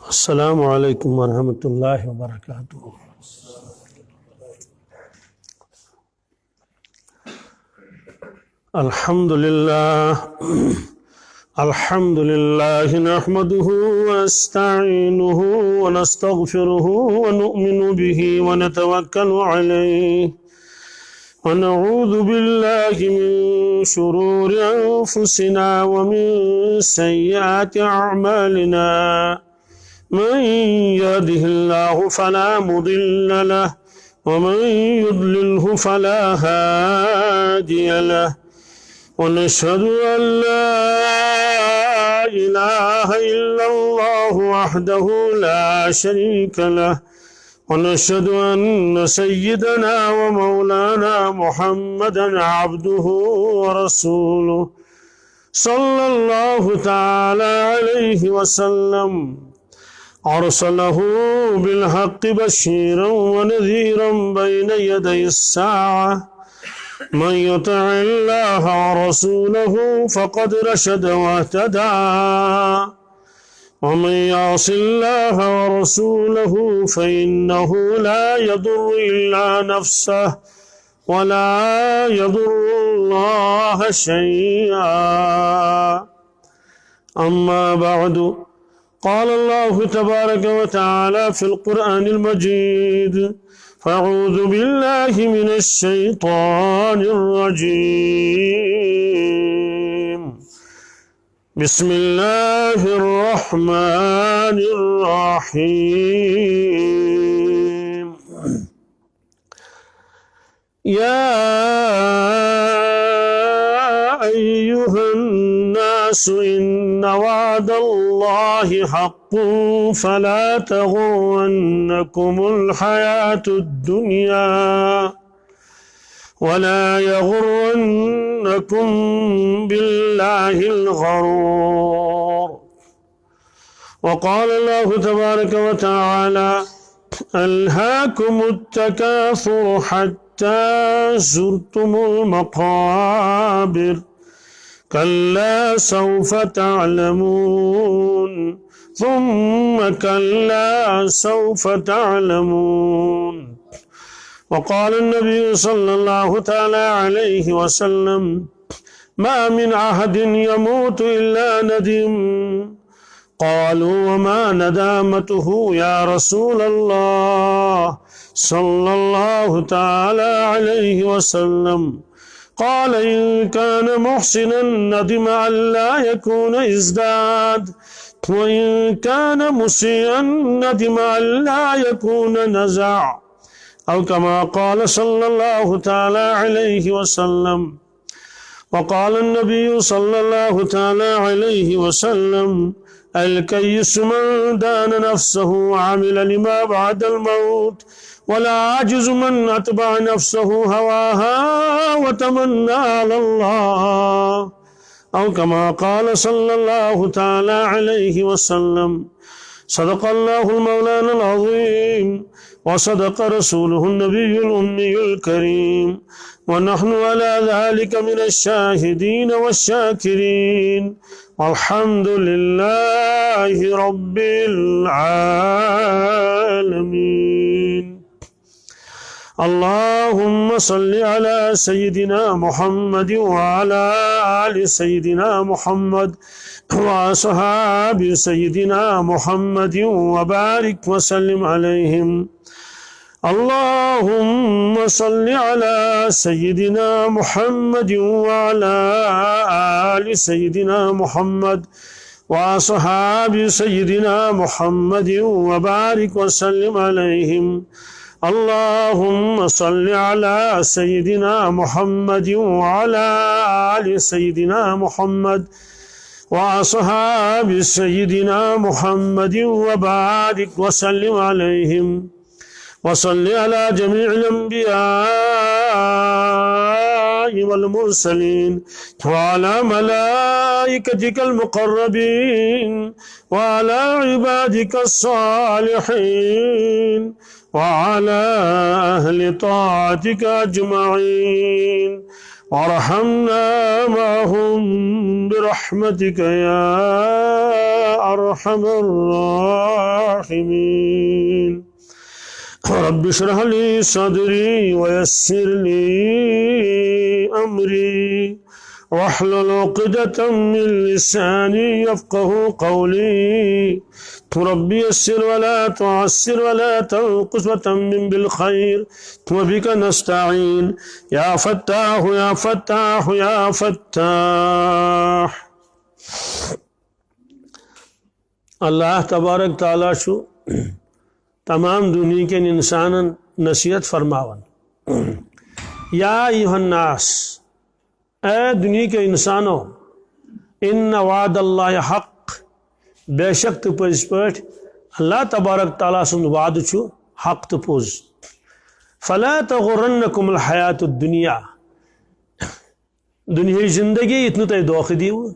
السلام علیکم ورحمۃ اللہ وبرکاتہ۔ الحمد للہ نحمده ونستعینه ونستغفره ونؤمن به ونتوکل علیہ ونعوذ باللہ من شرور انفسنا ومن سیئات اعمالنا من يهده الله فلا مضل له ومن يضلله فلا هادي له ونشهد أن لا إله إلا الله وحده لا شريك له ونشهد أن سيدنا ومولانا محمدا عبده ورسوله صلى الله تعالى عليه وسلم أرسله بالحق بشيرا ونذيرا بين يدي الساعة من يطع الله ورسوله فقد رشد واهتدى ومن يعص الله ورسوله فإنه لا يضر إلا نفسه ولا يضر الله شيئا أما بعد قال الله تبارك وتعالى في القرآن المجيد فأعوذ بالله من الشيطان الرجيم بسم الله الرحمن الرحيم يا أيها الناس إن وعد الله حق فلا تغرنكم الحياة الدنيا ولا يغرنكم بالله الغرور وقال الله تبارك وتعالى ألهاكم التكاثر حتى زرتم المقابر كلا سوف تعلمون ثم كلا سوف تعلمون وقال النبي صلى الله تعالى عليه وسلم ما من أحد يموت إلا ندم قالوا وما ندامته يا رسول الله صلى الله تعالى عليه وسلم قال إن كان محسنا ندم ألا يكون ازداد وإن كان مسيئا ندم ألا يكون نزع أو كما قال صلى الله تعالى عليه وسلم وقال النبي صلى الله تعالى عليه وسلم الكيس من دان نفسه وعمل لما بعد الموت ولا عاجز من أتبع نفسه هواها وتمنى على الله أو كما قال صلى الله تعالى عليه وسلم صدق الله المولانا العظيم وصدق رسوله النبي الأمي الكريم ونحن على ذلك من الشاهدين والشاكرين والحمد لله رب العالمين اللهم صل على سيدنا محمد وعلى آل سيدنا محمد وأصحاب سيدنا محمد وبارك وسلم عليهم اللهم صل على سيدنا محمد وعلى آل سيدنا محمد وأصحاب سيدنا محمد وبارك وسلم عليهم اللهم صل على سيدنا محمد وعلى آل سيدنا محمد وأصحاب سيدنا محمد وبارك وسلم عليهم وصل على جميع الأنبياء والمرسلين وعلى ملائكتك المقربين وعلى عبادك الصالحين وعلى أهل طاعتك أجمعين وارحمنا معهم برحمتك يا أرحم الراحمين رب اشرح لي صدري ويسر لي أمري واحلل عقدة من لساني يفقه قولي ربي يسر ولا تعسر ولا تنقص وتمم بالخير وبك نستعين يا فتاح يا فتاح يا فتاح اللہ تبارک تعالیٰ چھو تمام دنیا کے انسانن نصیحت فرماون یا ایھا الناس اے دنیا کے انسانوں ان وعد اللہ حق بے شک تو پز پٹ اللہ تبارک تعالیٰ سن وعد چھو حق تو پوز فلا تغرنکم الحیات الدنیا دنیا زندگی اتنا تے دوخ دیو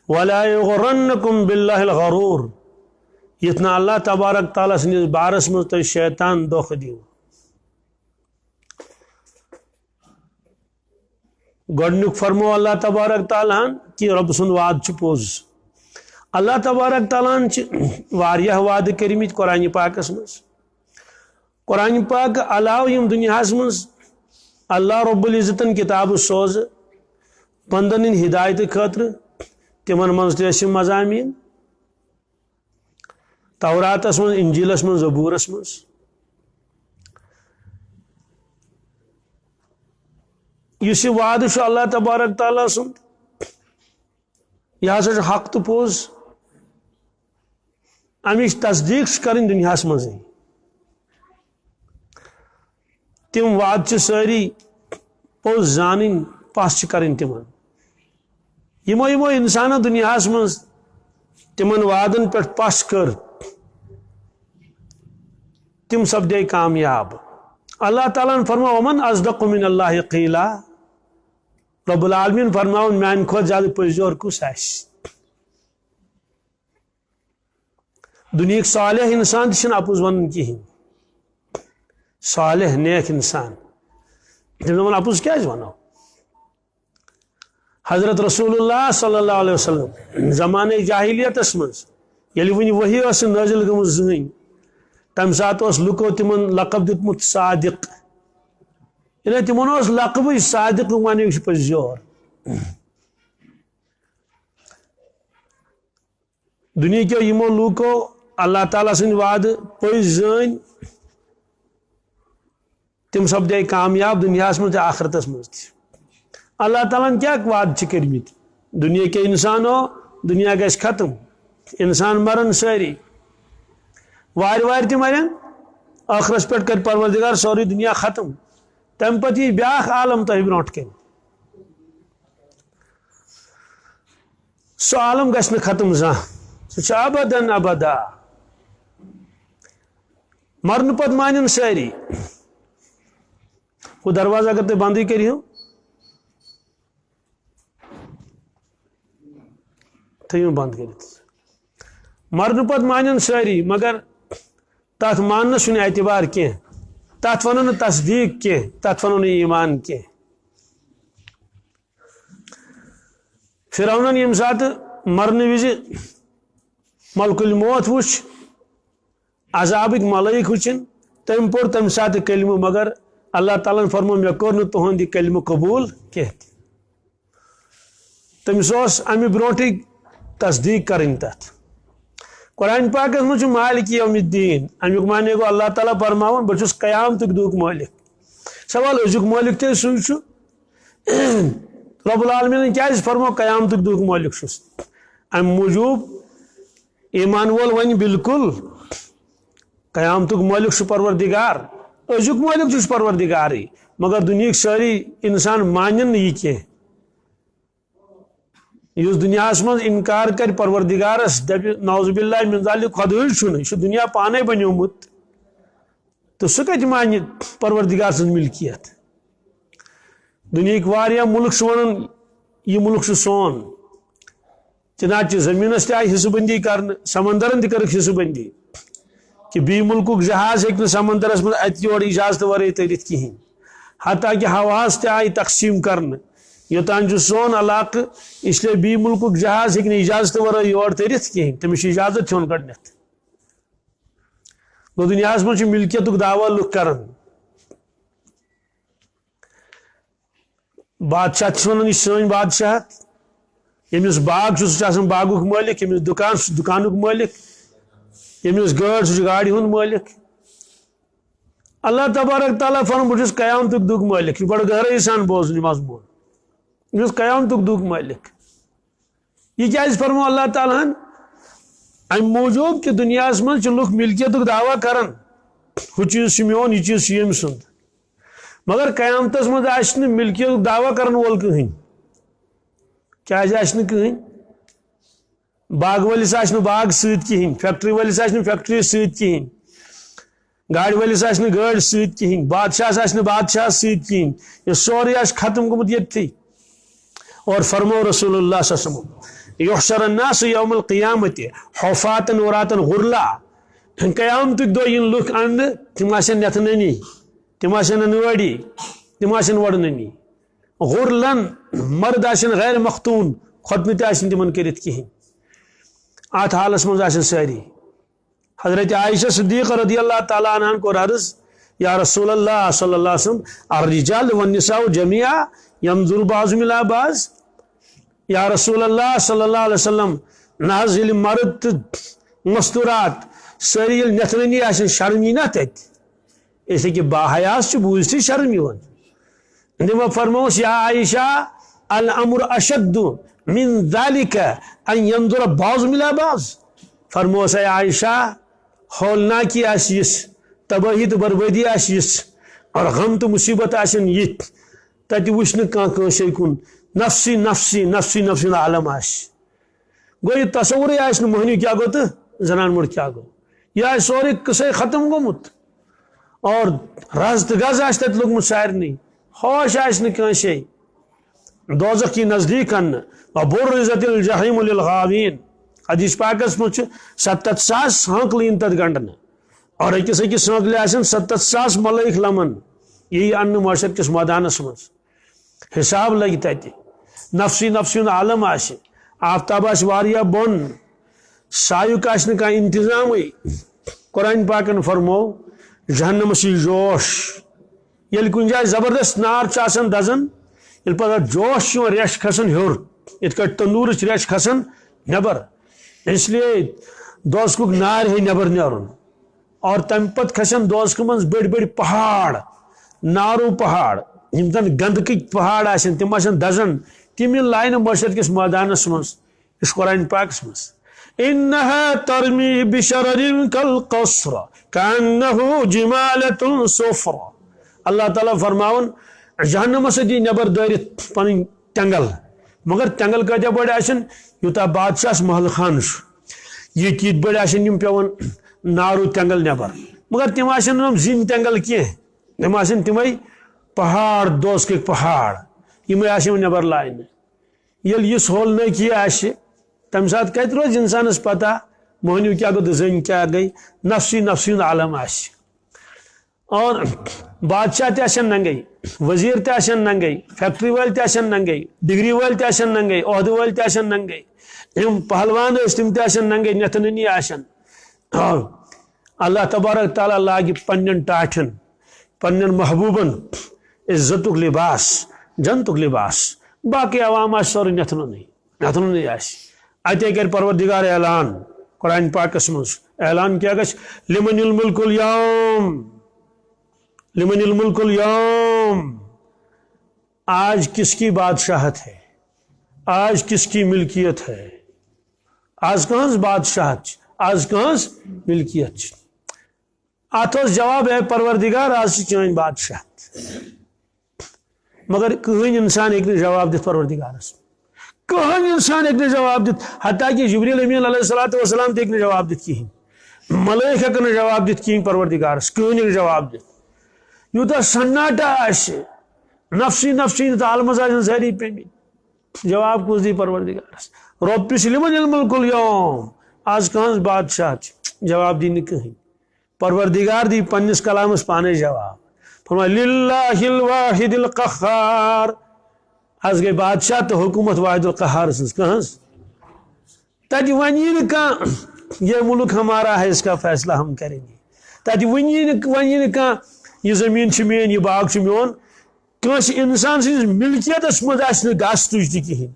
ولا یغرنکم باللہ الغرور اتنا اللہ تبارک تعالیٰ سن بارس میں تے شیطان دوخ دیو گۄڈنیُک فرمو اللہ تبارک تعالیٰ کہ رب سن وعد چھ پوز اللہ تبارک تعالیٰ واریاہ وعدہ کرمت قرآن پاکس مز قرآن پاک علاوہ یم دنیاس مز اللہ رب العزتن کتاب سوز بندن ہدایت خاطر تمن مز تم مضامین توراتس مز انجیلس مز زبورس مز اس وعدہ اللہ تبارک تعالیٰ سن یہ ہسا حق تو پوز امچ تصدیق کریں دنیاس مز تم وعد ساری پوز زانن پس کریں تمن یمو انسان دنیاس مز تمن وعدن پہ پس کر تم سپدے کامیاب اللہ تعالیٰ فرما ومن اصدق من اللہ قیلا رب العالمین فرماؤن میان کھت زیادہ پزیور کس آس دنیا صالح انسان تہ اپز ون کہین صالح نیک انسان تم اپز کیا ونو حضرت رسول اللہ صلی اللہ علیہ وسلم زمانہ جاہلیتس مز یل ون وحی نازل گمت زین تم سات لکو تمن لقب دیتمت صادق یعنی تمن لقب صادق ونی پزیور دنیا کے یمو لوکو اللہ تعالیٰ سن وعد پز زین تم سپدے کامیاب دنیاس مز آخرتس مز اللہ تعالیٰ کیا وعد کرمت دنیا کے انسانوں دنیا گژھِ ختم انسان مرن ساری وار تہ مرن آخرس پہ کر پروردگار سوری دنیا ختم تم پتہ یہ بیاکھ عالم تہ برونٹ کن سو عالم گژھِ نہ ختم زانٛہہ سہ چھُ ابدن ابدا مرن پت مانن ساری وہ دروازہ اگر تھی بند کریو تھو بند کر مرن پت مانن ساری مگر تات مانس اعتبار کی تات ونو نا تصدیق کی تات ونو نا ایمان کی فرعونن یم سات مرن وز ملک الموت وچ عذابک ملائک وچن تم پور تم سات کلمہ مگر اللہ تعالیٰ فرمو مے کور نہ تہند یہ کلمہ قبول کی تمس امہ برونٹھے تصدیق کریں تت قرآن پاکس مجھ مالک یوم الدین امیک معنی گو اللہ تعالیٰ فرماون بہت قیامتک دک مالک سوال ازیک مالک تے سوئی رب العالمین کیا فرمو قیامتک دک مالک چھس ام موجوب ایمان وول ون بالکل قیامتک مالک پروردگار ازیک مالک پروردگاری مگر دنیا ساری انسان مانن یہ کی اس دنیا من انکار کر پروردگارس دپ نعوذ باللہ من ذالک خدای یہ دنیا پانے بنیومت تو سہ کت مان پروردگار سن ملکیت دنیا واریا ملک ونان یہ ملک سون چنانچہ زمینس تہ آئی حصہ بندی کرنے سمندرن تہ کرک حصہ بندی کہ بی ملک جہاز ہیکہ سمندرس من ات یور اجازت ورے ترت کہین حتیٰ کہ ہواس تہ آئی تقسیم کرنے یوتان سون علاقہ اس لیے بی ملک جہاز ہیکہ اجازت ورائے یور ترت کہین تمس اجازت ہون گڈنیتھ گو دنیا من ملکیت دعوی لک کران بادشاہ ونان یہ سن بادشاہت یمس باغ سہ باغک مالک یمس دکان دکانک مالک یمس گاڑ سہ گاڑی ہند مالک اللہ تبارک تعالیٰ فرم بہت قیامتک دک مالک یہ بڑا گہرائی سان بوزن مضمون بہت قیامتک دک مالک یہ کیا فرمو اللہ تعالیٰ ام موجود کہ دنیا من لوگ ملکیت دعوی کران ہو چیز میون یہ چیز یم سند مگر قیامتس مز آس ملکیت دعوی کرن وول کہین کیا آس کہین باغ ولس آس باغ ست کہین فیکٹری ولس آس فیکٹری ست کہین گاڑی ولس آس گاڑی ست کہین بادشاہ آس بادشاہ ست کہین یہ سورے آس ختم گومت یتھی اور فرمو رسول اللہ صلی اللہ علیہ وسلم یحشر الناس یوم القیامت حفاتا عراتا غرلا قیامتک دو ین لوک اند تم آسن نتننی تم آسن نوڑی تم آسن وڑننی غرلن مرد آسن غیر مختون خطمت آسن تمن کرت کہین آت حالس من آسن ساری حضرت عائشہ صدیقہ رضی اللہ تعالیٰ عنہ کو عرض یا رسول اللہ صلی اللہ علیہ وسلم الرجال والنساء جميعا ينظر بعضهم الى بعض یا رسول اللہ صلی اللہ علیہ وسلم ناز یل مرد مستورات ساری یل نتننی آسن شرمی نہ تت اس کہ باحیاس بوزتی شرمی ون اندما فرموس یا عائشہ الامر اشد من ذلك ان ينظر بعضهم الى بعض فرموس اے عائشہ ہولناکی آسیس تباہی تو بربادی آسیس اور غم تو مصیبت آسن یت تت وچن کانسے کن نفسی نفسی نفسی نفسی عالم آس گو یہ تصور آس مہنی کیا گو تو زنان مڑ کیا گو یہ سورے قصے ختم گومت اور رز تو گز آس تت لوگمت سارنی ہوش آس نسے دوزخ کی نزدیک ان وبرزت الجحیم للغاوین حدیث پاکس مجھ 7,000 ہانکل ان تت گنڈن اور اکس اکس ہانکل آسن 7,000 ملائک لمن یہ ان معاشر کس میدانس مز حساب لگی تتہ نفسی نفسی عالم آس آفتاب آس واریاہ بون سایک آس نہ کانٛہہ انتظامٕے قرآن پاکن فرمو جہنمس یہ جوش یل کن جائے زبردست نار آسان دزان یل پتہ جوش ریش کھسان ہیور یت کٹ تندورچ ریش کھسان نبر اس لیے دوزکُک نار ہے نبر نیرن اور تم پت کھسن دوزک من بڑ بڑ پہاڑ نارو پہاڑ یم زن گندگی پہاڑ آسن تم آسن دزن تم لائن معاشر کس میدانس مز اس قرآن پاکس مز انها ترمی بشرر کالقصر کانه جمالۃ صفر اللہ تعالیٰ فرماون جہنم دی نبر دارت پن ٹنگل مگر ٹنگل کتیا بڑ آسن یوتہ بادشاہ محل خان یہ تیت بڑ آسن یم پیون نارو ٹنگل نبر مگر تم آسن نم زین ٹنگل کی تم آسن تمے پہاڑ دوز کے پہاڑ یہ آسم نبر لائن یل یہ ہول نکی آس تمہ سات کت روز انسانس پتہ مہنیو کیا گو زن کیا گئی نفسی نفسی عالم آس اور بادشاہ تہ آسن ننگے وزیر تہ آسن ننگے فیکٹری وال تہ آسن ننگے ڈگری وال تہ آسن ننگے عہدہ وال تہ آسن ننگے یم پہلوان تم تہ آسن ننگے نتننی آسن اور اللہ تبارک تعالیٰ لاگہ پنن ٹاٹھن پنن محبوبن عزتک لباس جنتک لباس باقی عوام آس سورے نتننی آس اتے کر پروردگار اعلان قرآن پاکس مز اعلان کیا گژھِ لمن الملک اليوم لمن الملک اليوم آج کس کی بادشاہت ہے آج کس کی ملکیت ہے آج کہاں بادشاہت آج کہاں ملکیت ات جواب ہے پروردگار آج چین بادشاہت مگر کہین انسان ہیکہ جواب دت پروردگارس کہین انسان ہیکہ جواب دت حتیٰ کہ جبریل امین علیہ الصلوۃ والسلام تہ جواب دت کہین ملائک ہیکن جواب دت کہین پروردگارس کہین جواب دت یوتہ سناٹا آس نفسی نفسی عالمس آسن ساری پیمت جواب کس دی پروردگارس ربس لمن الملک اليوم آج کہاں بادشاہ جواب دی نہ کہین پروردگار دی پنس کلامس پانے جواب فرمایا للہ الواحد القہار حض گئی بادشاہ تو حکومت واحد القہار سن تت ون یہ ملک ہمارا ہے اس کا فیصلہ ہم کریں گے تت ون یہ زمین مین یہ باغ میون کنس انسان سز ملکیتس مز گس تج تہ کہین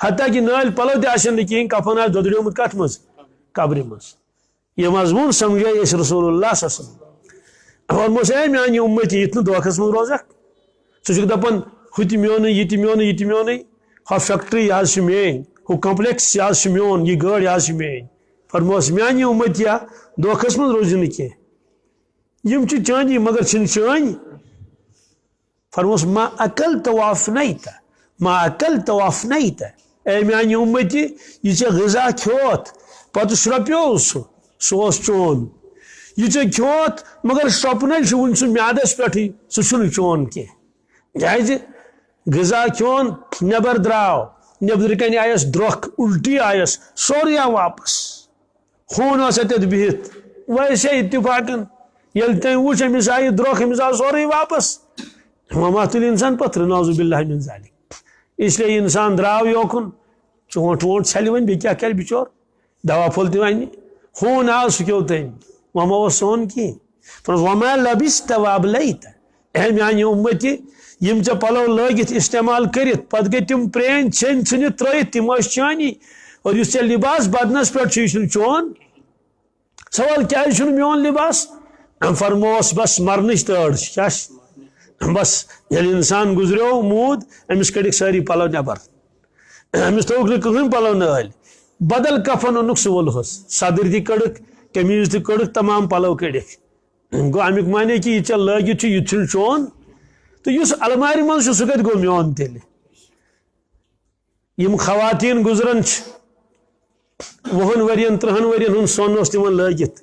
حتیٰ کہ نال پلو تہ کہین کفن آس دودریومت کت مز قبر مز یہ مضمون سمجھے اس رسول اللہ صلی اللہ علیہ وسلم فرموس ہے میانی امتی یہ دھوکھس مز روزک ثہ دپان ہُہ تہ میون یہ تہ میون یہ تہ میون ہو فیکٹری یہ مین ہُہ کمپلیکس یہ میون یہ گاڑ یہ مین فرموس میانی امتیا دھوکھس مز روزِ نہ کینٛہہ یم چانی مگر چھن چانی فرموس ما اکلت وافنیت ما اکلت وافنیت اے میانی امتی یہ غذا کھوت پتہ شرپیو سہ چون یہ کھوت مگر شرپنے ون سہ میادس پہ سہ چون کی کیازِ غذا کھون نبر دراو نبر کن آیس درخ الٹی آیس سوری آو واپس خون ات بہت ویسے اتفاقن یل تم وچ امس آئی درخ امس آو سوری واپس وما تل انسان پتر نعوذ باللہ من ذالک اس لیے انسان دراو یوکن چونٹ وونٹ ژھلہِ ون بیٚیہِ کیٛاہ کرِ بچور دوا پھوٚل تہِ وَنہِ خوٗن آو سُہ کیوٚو تٔمۍ وما اوس سون کینٛہہ وما لبست وابلیت اے میانہِ اُمتی یم ژےٚ پلو لٲگِتھ استعمال کٔرِتھ پتہٕ گٔے تِم پرٛٲنۍ ژھیٚنۍ ژھٕنِتھ ترٲیِتھ تِم ٲسۍ چانی اور یُس ژےٚ لباس بدنس پٮ۪ٹھ چھُ یہِ چھُنہٕ چون سوال کیٛازِ چھُنہٕ میون لباس فرموس بس مرنٕچ تٲڑ چھِ کیٛاہ چھِ بس ییٚلہِ انسان گُزریو موٗد أمِس کٔڑِکھ سٲری پلو نٮ۪بر أمِس تھوٚوُکھ نہٕ کٕہٕنۍ پلو نٲلۍ بدل کفن اوٚنُکھ سُہ وولہس صدر تہِ کٔڑٕکھ قمیٖض تہِ کٔڑٕکھ تمام پلو کٔڑِکھ گوٚو امیُک معنی کہ یہ ژےٚ لٲگِتھ چھُ یہِ تہِ چھُنہٕ چون تو یُس المارِ منٛز چھُ سُہ کتہِ گوٚو میون تیٚلہِ یِم خواتیٖن گُزران چھِ 20 ؤرین 30 ؤرین ہُنٛد سۄن اوس تِمن لٲگِتھ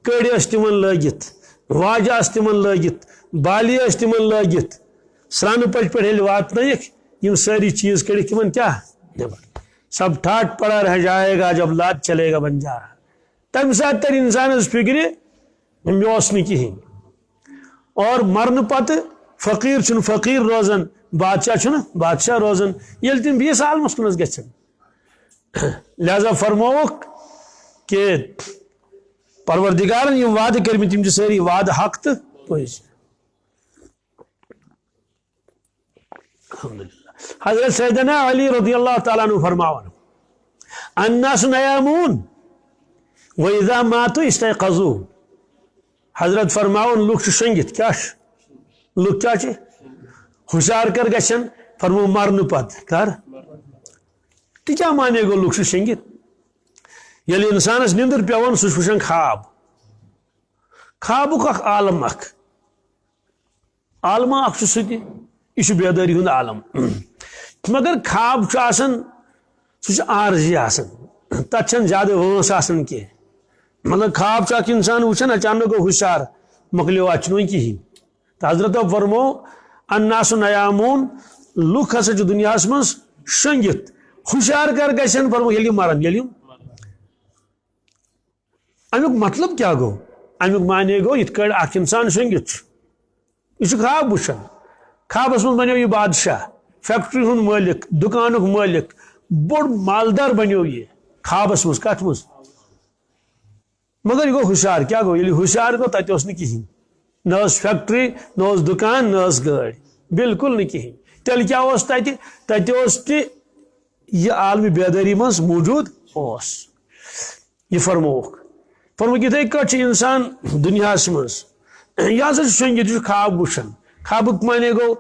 کٔڑۍ ٲسۍ تِمن لٲگِتھ واجہِ آسہٕ تِمن لٲگِتھ بالی ٲسۍ تِمن لٲگِتھ سرٛانہٕ پٔٹۍ پٮ۪ٹھ ییٚلہِ واتنٲیِکھ یِم سٲری چیٖز کٔڑِکھ یِمن کیٛاہ نٮ۪بر سب ٹھاٹ پڑا رہ جائے گا جب لاد چلے گا بنجارا تمہِ ساتہٕ تر انسانس فکرِ مےٚ اوس نہٕ کِہیٖنۍ اور مرنہٕ پتہٕ فقیٖر چھُنہٕ فقیٖر روزان بادشاہ چھُنہٕ بادشاہ روزان ییٚلہِ تِم بیٚیِس عالمس کُنس گژھن لہذا فرمووُکھ کہ پروردگارن یِم وعدٕ کٔرمٕتۍ تِم چھِ سٲری وعدٕ حق تہٕ پٔزۍ الحمدللہ حضرت سیدنا علی رضی اللہ تعالیٰ عنہ فرماون الناس نیامون وَإِذَا مَاتُوا اسْتَيْقَظُوا حضرت فرماون لُکھ چھِ شۄنٛگِتھ کیٛاہ چھُ لُکھ کیٛاہ چھِ ہُشار کر گژھن فرمو مرنہٕ پتہٕ کر تہِ کیٛاہ مانے گوٚو لُکھ چھِ شۄنٛگِتھ ییٚلہِ انسانس نِندٕر پیٚوان سُہ چھُ وٕچھان خواب خوابُک اکھ عالم اکھ عالمہ اکھ چھُ سُہ تہِ یہ چھُ بیدٲری ہُنٛد عالم مگر خواب چھُ آسان سُہ چھُ عارضی آسان تتھ چھنہٕ زیادٕ وٲنٛس آسان کینٛہہ مطلب خواب چھُ اکھ انسان وٕچھان اچانک گوٚو ہُشار مۄکلیو اتھ چھُنہٕ وۄنۍ کِہیٖنۍ تہٕ حضرتو فرمو الناس نیامون لُکھ ہسا چھِ دُنیاہس منٛز شۄنٛگِتھ ہُشار کر گژھن فرمو ییٚلہِ یِم مرن ییٚلہِ یِم امیُک مطلب کیٛاہ گوٚو امیُک معنے گوٚو یِتھ کٔٹھۍ اکھ انسان شۄنٛگِتھ چھُ یہِ چھُ خواب وٕچھان خوابس منٛز بنیو یہِ بادشاہ فیکٹری ہُنٛد مٲلِک دُکانُک مٲلِک بوٚڑ مالدار بنیو یہِ خوابس منٛز کتھ منٛز مگر یہِ گوٚو ہُشار کیٛاہ گوٚو ییٚلہِ ہُشار گوٚو تتہِ اوس نہٕ کِہیٖنۍ نہ ٲس فیکٹری نہ اوس دُکان نہ ٲس گٲڑۍ بالکل نہٕ کِہیٖنۍ تیٚلہِ کیٛاہ اوس تتہِ تتہِ اوس تہِ یہِ عالمہِ بیدٲری منٛز موٗجوٗد اوس یہِ فرمووُکھ فرمووُکھ یِتھٕے کٲٹھۍ چھُ انسان دُنیاہس منٛز یہِ ہسا چھُ شۄنٛگِتھ یہِ چھُ خواب وٕچھان خوابُک معنے گوٚو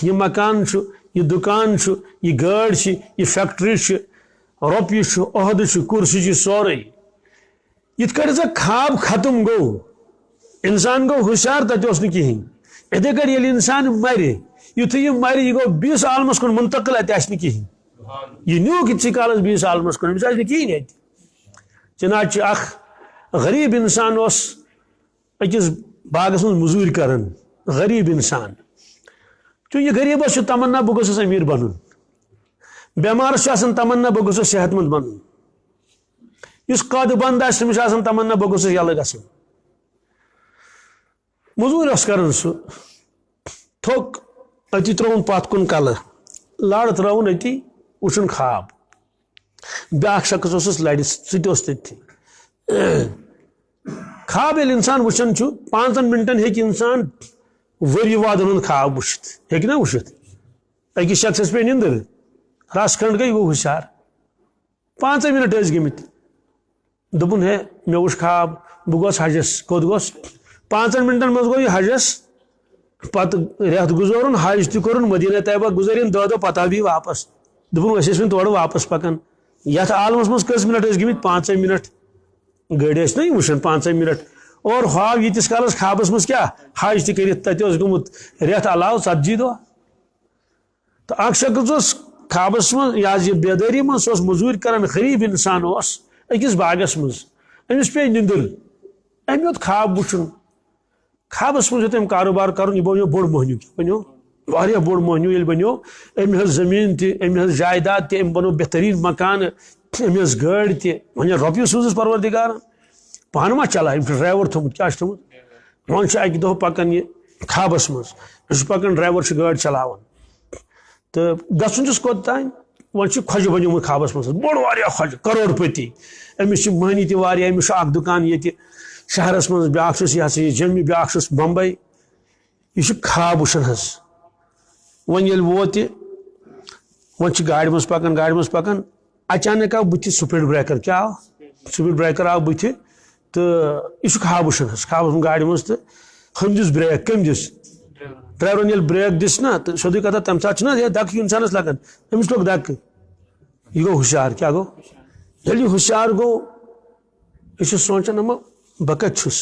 یہِ مکان چھُ یہِ دُکان چھُ یہِ گٲڑۍ چھِ یہِ فیکٹری چھِ رۄپیہِ چھُ عہدٕ چھُ کُرسی چھِ سورُے یِتھ کٲٹھۍ ہسا خواب ختم گوٚو انسان گوٚو ہُشار تتہِ اوس نہٕ کِہیٖنۍ یِتھٕے کٲٹھۍ ییٚلہِ انسان مرِ یُتھُے یہِ مرِ یہِ گوٚو بیٚیِس عالمس کُن منتقل اَتہِ آسہِ نہٕ کِہیٖنۍ یہِ نیوٗکھ یِتسٕے کالس بیٚیِس عالمس کُن أمِس آسہِ نہٕ کِہیٖنۍ اَتہِ چنانچہ اکھ غریٖب انسان اوس أکِس باغس منٛز موٚزوٗرۍ کران غریٖب انسان چون یہِ غریٖبس چھُ تمنا بہٕ گوٚژھُس أمیٖر بنُن بٮ۪مارس چھُ آسان تمنا بہٕ گوٚژھُس صحت مند بنُن یُس قٲدٕ بنٛد آسہِ تٔمِس چھُ آسان تمنا بہٕ گوٚژھُس یلہٕ گژھُن موٚزوٗرۍ اوس کران سُہ تھوٚک أتی ترٛووُن پتھ کُن کلہٕ لڑ ترون اتی وچن خواب بیاکھ شخص اس لڑ سہ تھی خواب یل انسان وچان 5 منٹن ہیکہ انسان وری وادن ہند خواب وچت ہیکہ نا وچت اکس شخص پہ نندر رس کھنڈ گئی وہ ہوشیار 5 منٹ ٲسۍ گٔمٕتۍ دوٚپُن ہے مےٚ وٕچھ خواب بہٕ گوس حجس کوٚت گوس 5 منٹن منٛز گوٚو یہِ حجس پتہٕ رٮ۪تھ گُزورُن حج تہِ کوٚرُن مدیٖنہ طیبہ گُزٲرِن 2 دۄہ پتہٕ آو بیٚیہِ واپس دوٚپُن أسۍ ٲسۍ وۄنۍ تورٕ واپس پکان یتھ عالمس منٛز کٔژ منٹ ٲسۍ گٔمٕتۍ 5 منٹ گٲڑۍ ٲسۍ نا یہِ وٕچھان 5 منٹ اور ہاو ییٖتِس کالس خوابس منٛز کیٛاہ حج تہِ کٔرِتھ تتہِ اوس گوٚمُت رٮ۪تھ علاوٕ 40 دۄہ تہٕ اکھ شخص اوس خوابس منٛز یہِ بیدٲری منٛز سُہ اوس موٚزوٗرۍ کران غریٖب انسان اوس أکِس باغس منٛز أمِس پیٚیہِ نِندٕر أمۍ ہیوٚت خواب وٕچھُن خوابس منٛز ہیوٚت أمۍ کاروبار کرُن یہِ بنیو بوٚڑ موہنیوٗ کیٛاہ بنیو واریاہ بوٚڑ موہنیوٗ ییٚلہِ بنیو أمۍ ہیوٚت زٔمیٖن تہِ أمۍ ہیوٚت جایداد تہِ أمۍ بنوو بہتریٖن مکانہٕ أمۍ ٲس گٲڑۍ تہِ وۄنۍ ییٚلہِ رۄپیہِ سوٗزُس پروردِگارن پانہٕ ما چلاے أمۍ چھُ ڈرایور تھوٚمُت کیٛاہ چھُ تھوٚمُت وۄنۍ چھُ اکہِ دۄہ پکان یہِ خوابس منٛز یہِ چھُ پکان ڈرایور چھُ گٲڑۍ چلاوان تہٕ گژھُن چھُس کوٚتام وۄنۍ چھُ خۄجہِ بنیومُت خوابس منٛز بوٚڑ واریاہ خۄجہِ کروڑ پتی أمِس چھِ مٔہنی تہِ واریاہ أمِس چھُ اکھ دُکان ییٚتہِ شہرس منٛز بیاکھ چھُس یہِ ہسا یہِ جمہِ بیاکھ چھُس بمبے یہِ چھُ خواب وٕچھان حظ وۄنۍ ییٚلہِ ووت یہِ وۄنۍ چھِ گاڑِ منٛز پکان اچانک آو بٕتھِ سپیٖڈ بریکر کیٛاہ آو سپیٖڈ بریکر آو بٕتھِ تہٕ یہِ چھُ خواب وٕچھان حظ خوابس منٛز گاڑِ منٛز تہٕ ہُمۍ دِژ بریک کٔمۍ دِژ ڈرایورن ییٚلہِ بریک دِژ نا تہٕ سیوٚدُے کتھا تمہِ ساتہٕ چھُنہ دکہٕ انسانس لگان أمِس لوٚگ دکہٕ یہِ گوٚو ہُشیار کیٛاہ گوٚو ییٚلہِ یہِ ہُشیار گوٚو یہِ چھُ سونٛچان اما بہٕ کتہِ چھُس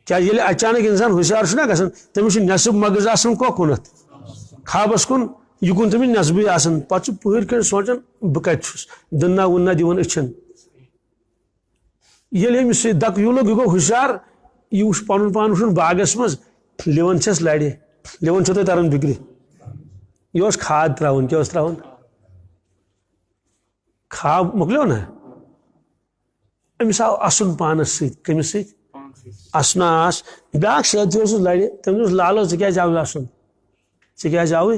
کیٛازِ ییٚلہِ اچانک انسان ہُشیار چھُنہ گژھان تٔمِس چھُ نٮ۪صٕب مغٕز آسان کوٚکُنتھ خوابس کُن یہِ کُن تٔمِس نٮ۪صبٕے آسان پتہٕ چھُ پٕہٕرۍ کٔنۍ سونٛچان بہٕ کتہِ چھُس دٕننا وٕننا دِوان أچھن ییٚلہِ أمِس دکہٕ ہیوٗ لوٚگ یہِ گوٚو ہُشیار یہِ وٕچھ پنُن پان وٕچھُن باغس منٛز لِوَن چھس لرِ لِوَن چھو تۄہہِ تران فِکرِ یہِ اوس کھاد تراوان کیٛاہ اوس تراوان خواب مۄکلیو نا أمِس آو اَسُن پانس سۭتۍ کٔمِس سۭتۍ اَسُنا آس بیاکھ سٲتھی اوسُس لرِ تٔمِس اوس لالو ژٕ کیٛازِ آوُے اَسُن ژٕ کیٛازِ آوُے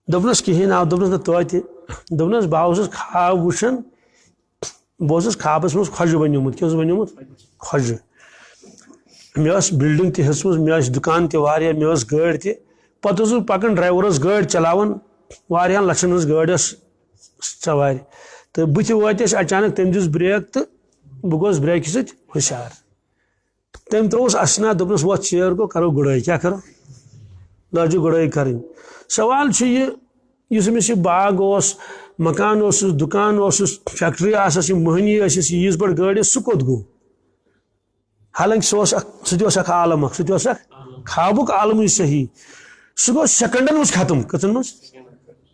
دوٚپنس کِہیٖنۍ آو دوٚپنس نہ توتہِ دوٚپنس بہٕ اوسُس خواب وٕچھان بہٕ اوسُس خوابس منٛز خۄجہِ بنیومُت کیٛاہ اوسُس بنیومُت خۄجہِ مےٚ ٲس بِلڈِنٛگ تہِ ہیٚژمٕژ مےٚ ٲسۍ دُکان تہِ واریاہ مےٚ ٲس گٲڑۍ تہِ پتہٕ اوسُس بہٕ پکان ڈرایور اوس گٲڑۍ چلاوان واریاہن لچھن ہٕنٛز گٲڑۍ ٲس سوارِ تہٕ بٕتھِ وٲتۍ أسۍ اچانک تٔمۍ دِژ بریک تہٕ بہٕ گوس بریکہِ سۭتۍ ہُشیار تٔمۍ ترٛووُس اَسنا دوٚپنس وۄتھ ژیر گوٚو کرو گُڈٲے کیٛاہ کرو لٲجِو گُڈٲے کرٕنۍ سوال چھُ یہِ یُس أمِس یہِ باغ اوس مکان اوسُس دُکان اوسُس فیکٹری آسس یِم مٔہنی ٲسِس یہِ ییٖژ بٔڑ گٲڑۍ ٲس سُہ کوٚت گوٚو حالانکہِ سُہ اوس سُہ تہِ اوس اکھ عالم اکھ سُہ تہِ اوس اکھ خوابُک عالمٕے صحیح سُہ گوٚو سیکنڈن منٛز ختم کٔژن منٛز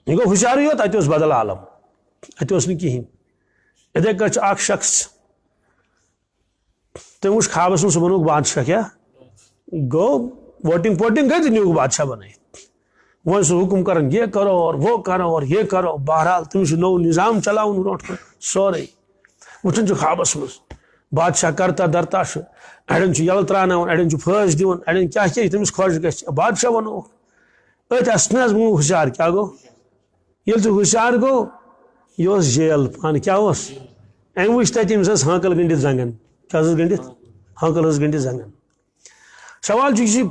یہِ گوٚو ہُشیارٕے یوت اَتہِ اوس بدل عالم اَتہِ اوس نہٕ کِہینۍ یِتھٕے کٲٹھۍ چھُ اکھ شخص تٔمۍ وٕچھ خوابس منٛز سُہ بنووُکھ بادشاہ کیٛاہ گوٚو ووٹنگ پوٹنگ گٔے تہٕ نیوٗکھ بادشاہ بنٲیِتھ وۄنۍ سُہ حُکُم کران یہ کرو اور وہ کرو اور یہ کرو بہرحال تٔمِس چھُ نوٚو نظام چلاوُن برونٛٹھ کُن سورُے وٕچھان چھُ خوابس منٛز بادشاہ کرتا درتا چھُ اڑٮ۪ن چھُ یلہٕ تراوناوان اڑٮ۪ن چھُ پھٲسۍ دِوان اڑٮ۪ن کیٛاہ کیٛاہ یہِ تٔمِس خۄش گژھِ بادشاہ بنووُکھ أتھۍ اَسنس گوٚو ہُشیار کیٛاہ گوٚو ییٚلہِ سُہ ہُشیار گوٚو یہِ اوس جیل پانہٕ کیٛاہ اوس أمۍ وٕچھ تتہِ أمِس ٲس ہٲنکل گٔنڈِتھ زنٛگن کیٛاہ ٲسٕس گٔنڈِتھ ہٲنکل ٲس گٔنڈِتھ زنٛگن سوال چھُ یُس یہِ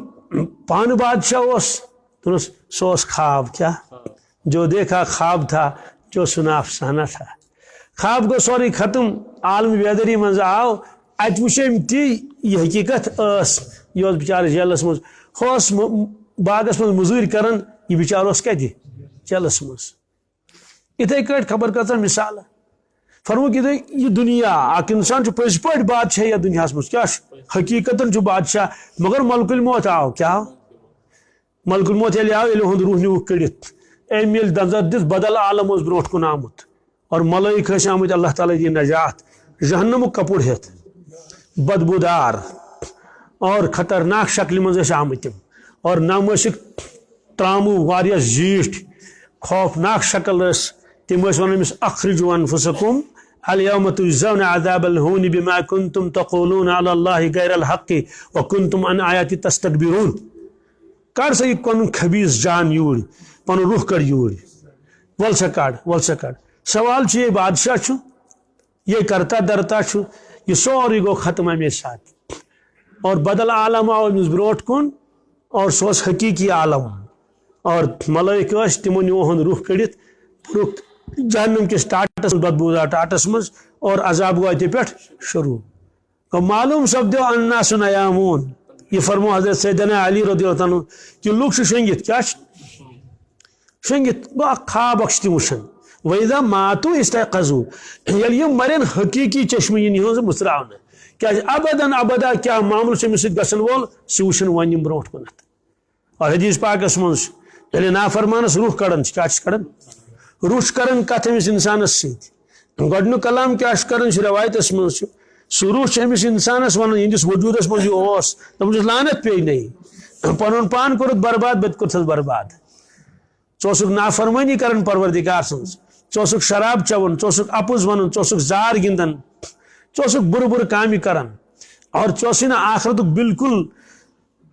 پانہٕ بادشاہ اوس دوٚپنس سُہ اوس خواب کیٛاہ جو دیکھا خواب تھا جو سنا افسانہ تھا خواب گوٚو سورُے ختم عالمہِ بیدٲری منٛز آو اتہِ وٕچھ أمۍ تی یہِ حقیٖقت ٲس یہِ اوس بِچارٕ جیلس منٛز ہُہ اوس باغس منٛز موٚزوٗرۍ کران یہِ بِچارٕ اوس کتہِ جیلس منٛز یِتھٕے کٲٹھۍ خبر کۭژاہ مِثالہٕ فرموٗک یہِ دُنیا اکھ انسان چھُ پٔزۍ پٲٹھۍ بادشاہ یتھ دُنیاہس منٛز کیٛاہ چھُ حقیٖقتن چھُ بادشاہ مگر ملکُل موت آو کیٛاہ آو ملکُل موت ییٚلہِ آو ییٚلہِ یِہُنٛد روح نیوٗکھ کٔڑِتھ أمۍ ییٚلہِ نظر دِژ بدل عالم اوس برونٛٹھ کُن آمُت اور ملٲیِک ٲسۍ آمٕتۍ اللہ تعالیٰ دی نجات جہنمُک کپُر ہیٚتھ بدبوٗدار اور خطرناک شکلہِ منٛز ٲسۍ آمٕتۍ تِم اور نم ٲسِکھ ترٛاموٗ واریاہ زیٖٹھۍ خوفناک شکل ٲس تِم ٲسۍ ونان أمِس اخرجوا انفسکم الیوم تجزون عذاب الہون بما کنتم تقولون علی اللہ غیر الحق وکنتم عن آیاتی تستکبرون کڑ سا یہ پن خبیص جان یور پن روح کڑ یور ول سا کڑ سوال یہ بادشاہ یہ کرتا درتا یہ سوری گو ختم امے ساتھ اور بدل عالم آو امس بروٹ کن اور سو حقیقی عالم اور ملائک تمو نیو روح کڑت پورک جہنم کس ٹاٹس بدبودار ٹاٹس مز اور عذاب گو اتہ پہ شروع تو معلوم سپدو الناس نیامون یہ فرمو حضرت سیدنا علی رضی اللہ عنہ کہ لوگ شنگت کیا شنگت خواب اخ تم وشن وَإِذَا مَاتُوا اسْتَيْقَظُوا یل یہ مرن حقیقی چشمہ یہ متراؤن کیا ابداً ابدا کیا معامل امس گھن وول سہ وشن ون برو کنت اور حدیث پاکس مز یل نافرمانس روح کڑان کیا کڑان روح کران کت امس انسانس ست گۄڈنیُک کلام کیا کران روایتس مز سہ روح امس انسانس ون یہندس وجودس مز یہ دپس لعنت پی نہیں پن پان کورت برباد بت کورتھس برباد ثوسک نافرمانی کران پروردگار سنز ثوسک شراب چون ثوسک اپز ون ثوسک زار گندن ثوسک بر بر کام کران اور ثوسی نا آخرت بالکل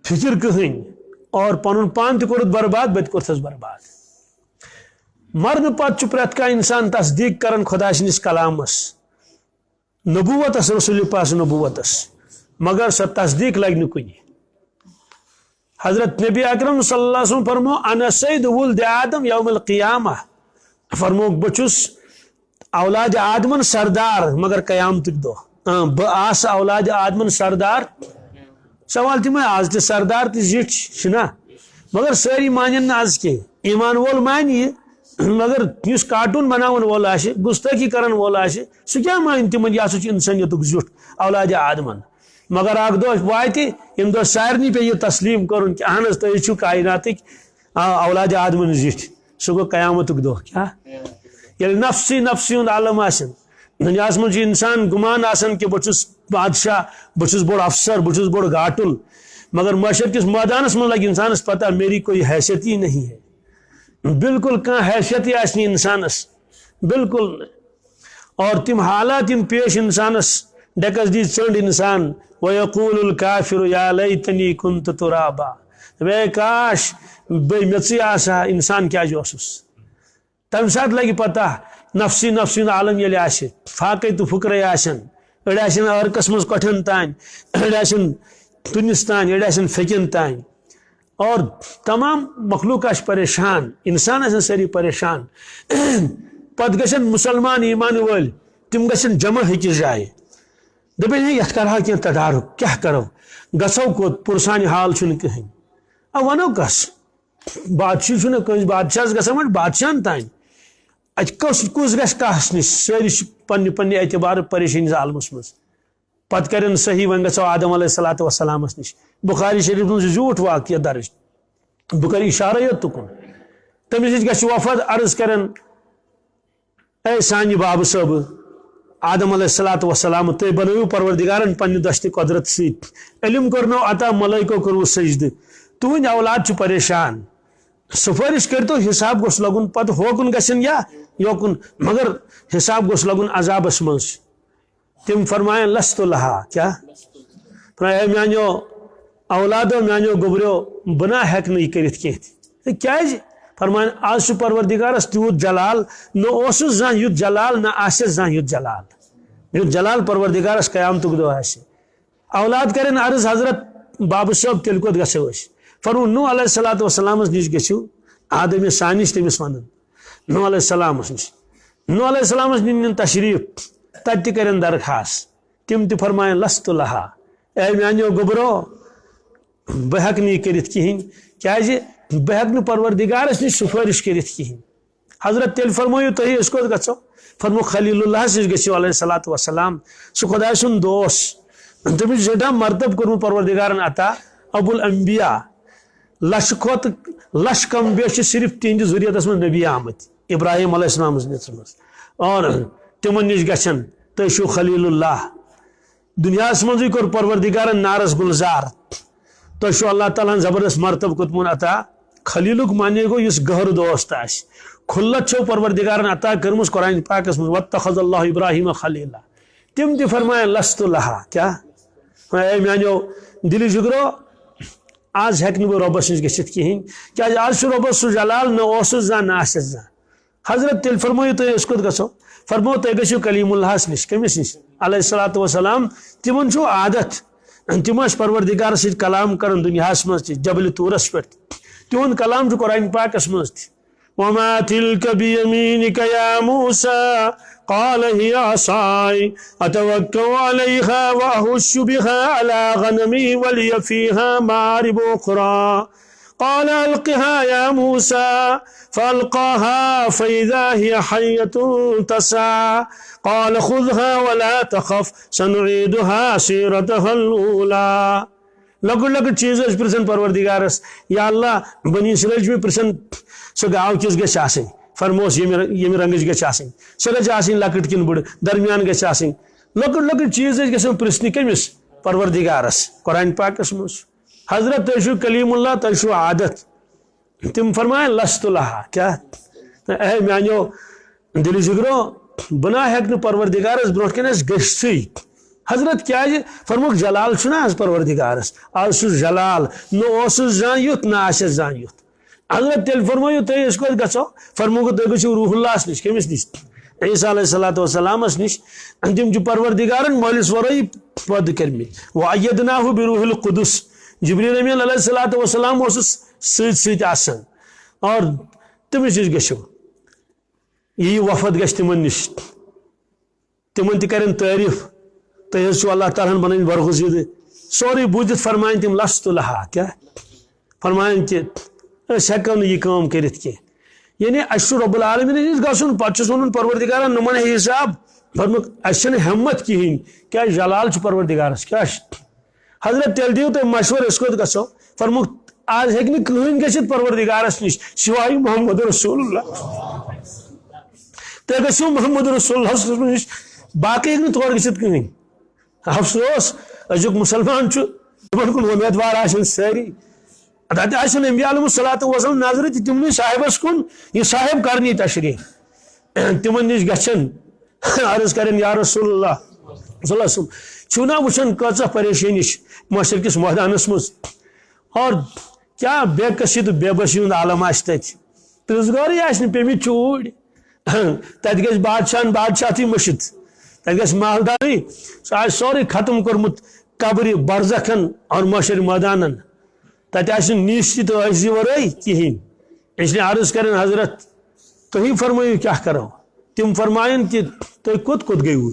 فکر کہین اور پن پان تہ کورت برباد بت کورتھس برباد مرن پتہ پریت کا انسان تصدیق کران خدا سندس کلامس نبوتس رسول پاس نبوتس مگر سہ تصدیق لگ نہ کن حضرت نبی اکرم صلی اللہ علیہ وسلم فرمو انا سید ولد آدم یوم القیامہ فرمو بچس اولاد آدمن سردار مگر قیامتک دہ بس اولاد آدمن سردار سوال تم آز تہ سردار تہ زٹھنا مگر ساری مانن آز کی ایمان وول مانی مگر اس کارٹون بناون وول آسہ گستاخی کرن وول آسہ سہ کیا مان تمن یہ ہسا انسانیتک زیٹھ اولاد آدمن مگر اخ دہ واتہ یم دہ سارنی پہ یہ تسلیم کرن کہ اہن تھی چھو کائناتک اولاد آدمن زٹھ سہ گو قیامتک دہ کیا یل نفسی نفسی ہند عالم آسن دنیا من انسان گمان آسان کہ بہس بادشاہ بہس بوڑ افسر بہس بوڑ گاٹل مگر معاشر کس میدانس من لگ انسانس پتہ میری کوئی حیثیت ہی نہیں ہے بالکل کہاں حیثیت ہی آسنی انسانس بالکل اور تم حالات یم پیش انسانس ڈیکس دی چنڈ انسان وَيَقُولُ الْكَافِرُ يَا لَيْتَنِي كُنْتُ تُرَابًا وے کاش بے میژی آسا انسان کیا اوسُس تمہ سات لگہ پتہ نفسی نفسی عالم یل آسہ فاقے تو فکرے آسن اڑ آسن عرقس مز کٹھن تان اڑ آسن تنس تان اڑ آسن فکن تان اور تمام مخلوق آس پریشان انسان آسن ساری پریشان پتہ گژھن مسلمان ایمان ول تم گژھن جمع ہکس جائے دپن ہے یت کرہا کی تدارک کیا کرو گسو کوت پرسان حال چھن کہین ونو کس بادشاہ چھن کس بادشاہ گژھن بادشاہن تان ات کس گھس کہس نش ساری پنہ پنہ اعتبار پریشانی عالمس مز پتہ کرن صحیح ون گھو آدم علیہ الصلوۃ والسلام نش بخاری شریف من جھوٹ واقعہ درج بہ کر اشارہ یت تکن تمس نش گژھِ وفد عرض کرن اے سانہ باب صٲب آدم علیہ الصلوۃ والسلام تھی بنو پروردگارن پنہ دشت قدرت ست علم کرنو عطا ملائکو کرو سجد تہند اولاد پریشان سفارش کرتو حساب گوس لگن پتہ ہوکن گژھن یا یوکن مگر حساب گوس لگن عذابس مز تم فرمائیں لست لہا کیا فرمایا میانو اولادو میانو گوبریو بنا ہیک نہیں کرت کی کیا فرمائیں آج پروردگارس تیوت جلال نہ اوس زان یت جلال نہ آس زان یت جلال یت جلال پروردگارس قیامتک دہ آس اولاد کرن عرض حضرت باب صٲب تیل کوت گژھو أسۍ فرمو نو علیہ الصلوۃ والسلام نش گژھو آدم ثانی تمس ون نو علیہ السلام نش نو علیہ السلام نن تشریف تت تہ کرن درخواست تم تہ فرمائیں لست لہا اے میانو گوبرو بہ ہیک نہیں کرت کہین کیازِ بہ ہیک نہ پروردگارس نش سفارش کرت کہین حضرت تیل فرمویو تھی اس کوت گژھو فرمو خلیل اللہ نش گژھو علیہ الصلوۃ والسلام سہ خدا سن دوست تمس جڑا مرتب کورمت پروردگارن عطا ابو الانبیاء لچھ کھت لچھ کم بیش صرف تہند ذریعتس من نبی آمت ابراہیم علیہ السلام نثر مز اور تمن نش گھن تھی چھو خلیل اللہ دنیا مزے کور پروردگارن نارس گلزار تھی چھو اللہ تعالیٰ زبردست مرتب کتمن عطا خلیلک مانے گو اس گہر دوست آس کھلت چھو پروردگارن عطا کرمس قرآن پاکس مز واتخذ اللہ ابراہیم خلیلا تم تہ فرمائیں لست لہا کیا اے میانو دل جگرو آج ہیک نہ ربس نش گھت کہین کیا آج ربس سہ جلال نہ اوسس زان نہ آسس زان حضرت تیل فرمو تھی اس کت گھو فرمو تھی گھو کلیم اللہ نش کمس نش علیہ الصلوۃ والسلام تمن چھو عادت تم پروردگار ست کلام کرن دنیا مز جبل طورس پہ تہد کلام قرآن پاکس مز وما تلك بيمينك يا موسى قال هي عصاي أتوكل عليها وأهش بها على غنمي ولي فيها مآرب أخرى قال ألقها يا موسى فألقاها فإذا هي حية تسعى قال خذها ولا تخف سنعيدها سيرتها الأولى لکٹ لکٹ چیز پرسن پروردگارس یا اللہ بنی اسرائیل میں پرسن سو گاو کس گھس آسن فرموس یم رنگچ گھس آسن سو گھس آسن لکٹ کن بڑ درمیان گھس آسن لکٹ لکٹ چیز گھن پرسن کمس پروردگارس قرآن پاکس مز حضرت تیشو کلیم اللہ تیشو عادت تم فرمائیں لست لہا کیا اے میانیو دل جگرو بنا ہیک پروردگارس برو کن گھستی حضرت کیا فرموک جلال چھنا آز پروردگارس آز سو جلال نو اوسس زان یوت نہ آسس زان یوت حضرت تیل فرمویو تی اس کو گھو فرموک تی گھو روح اللہ نش کمس نش عیسیٰ علیہ الصلوۃ والسلام نش تم پروردگارن مولس ورٲے پد کرمت وایدناہ بروح القدس جبریل امین علیہ الصلوۃ والسلام اسس ست آسان اور تمس نش گھو یہ وفد گھس تمن نش تمن تہ کرن تعریف تھی اللہ تعالیٰ بنائیں برغزید سوری بوجھت فرمائیں تم لست لہا کیا فرمائیں کہ ہیکو یہ کام کرت کی یعنی اس رب العالمین گھن پہ ون پروردگار نمن حساب فرمک اس ہمت کہین کیا جلال پروردگارس کیا حضرت تیل دیو تھی مشور اس کو گھو فرمک آج ہیکہ کہین گھت پروردگارس نش سوائے محمد رسول اللہ تھی گھو محمد رسول اللہ نش باقی ہیکہ تور گھت کہین افسوس ازیک مسلمان تمن کن امیدوار آسن ساری تتہ آسن انبیاء علیہ الصلوۃ والسلام نظر تمن صاحبس کن یہ صاحب کرنی تشریح تمن نش گھن عرض کرن یا رسول اللہ صلی اللہ علیہ وسلم چھنا وچھن کچھ پریشانی معاشر کس میدانس مز اور کیا بے کسی تو بے بسی ہند عالم آس تت پرزگاری آسن پیمت چوڑ تت گژھِ بادشاہی مشت تک گھس مالداری سہ آج سوری ختم کورمت قبر برزخن اور معاشر میدانن تتہ نیسی تو عزی ورائے کہین اس لیے عرض کریں حضرت تھی فرمائیو کیا کرو تم فرمائن کہ تھی کت گیو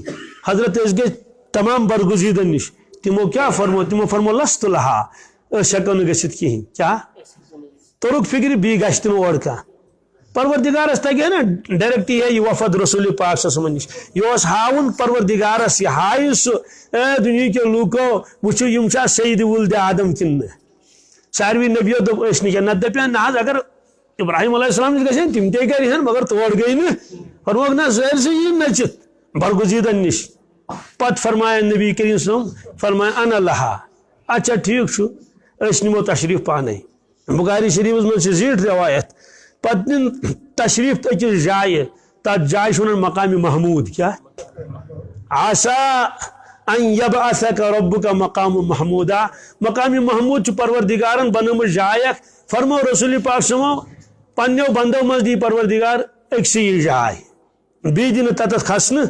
حضرت اس گئی تمام برگزیدن نش تمو کیا فرمو تمو فرمو لست لہا ہیکو نہ گھت کہین کیا تورک فکر بی گھس تم اور کھانا پروردگارس تگہ نا ڈائریکٹ یہ وفد رسول پاک صلی اللہ علیہ وسلم یہ ہاؤن پروردگارس یہ ہائے سہ دنیا کے لوکو وچو یم سید ولد آدم کن ساروی نبیو دس نہ نت دپین نا اگر ابراہیم علیہ السلام گھن تم تے کرہن مگر تور گئی نا فرموک نا زہر سے یہ نچت برگزیدن نش پت فرمایا نبی کریم صلی اللہ علیہ وسلم فرمایا انا لہا اچھا ٹھیک چھو اس نمو تشریف پانے بخاری شریف من زیٹ روایت پتہ تشریف اکس جائے تر جائے ونان مقام محمود کیا آسا ان یبعثک ربک مقام محمودا مقام محمود پروردگارن بنم جائے فرمو رسول پاک سمو پنو بندو مز دی پروردگار اکسی جائے بی دن تتھ کھسن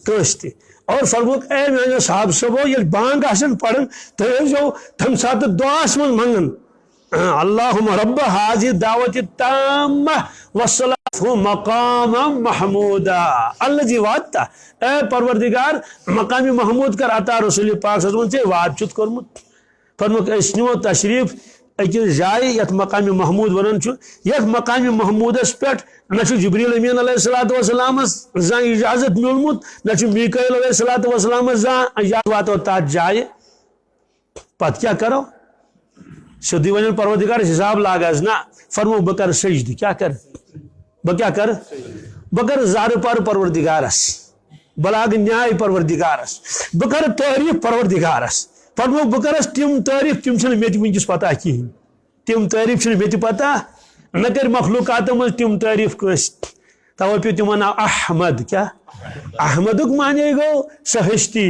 کنس تہ اور فرموک اے میانو صاحب صبو یل بانگ آسن پڑھن تو تم سات دعاس من منگن اللہم رب حاضی دعوت التامہ والصلاة مقام محمودا اللہ جی وعدتا اے پروردگار مقام محمود کر عطا رسول پاک صلی اللہ علیہ وسلم وعد چت کرمت فرموک اس نمو تشریف اکس جائے یت مقام محمود ونن یت مقام محمودس پہ نہ جبریل امین علیہ الصلوۃ والسلام زان اجازت ملمت نہ میکائیل علیہ الصلوۃ والسلام زان اجازت واتو تات جائے پت کیا کرو سیدھی ون پروردگار حساب لاگاز نا فرمو بکر سجد کیا کر بکیا کر بکر زار پر پروردگارس بلاگ نیائے پروردگارس بکر تعریف پروردگارس فرمو بکرس تم تعریف تم چھن میت ونکس پتہ کہین تم تعریف چھن میت پتہ نہ کر مخلوقات مز تم تعریف کس تو پہ تمہ ناو احمد کیا احمدک معنی گو سہ ہستی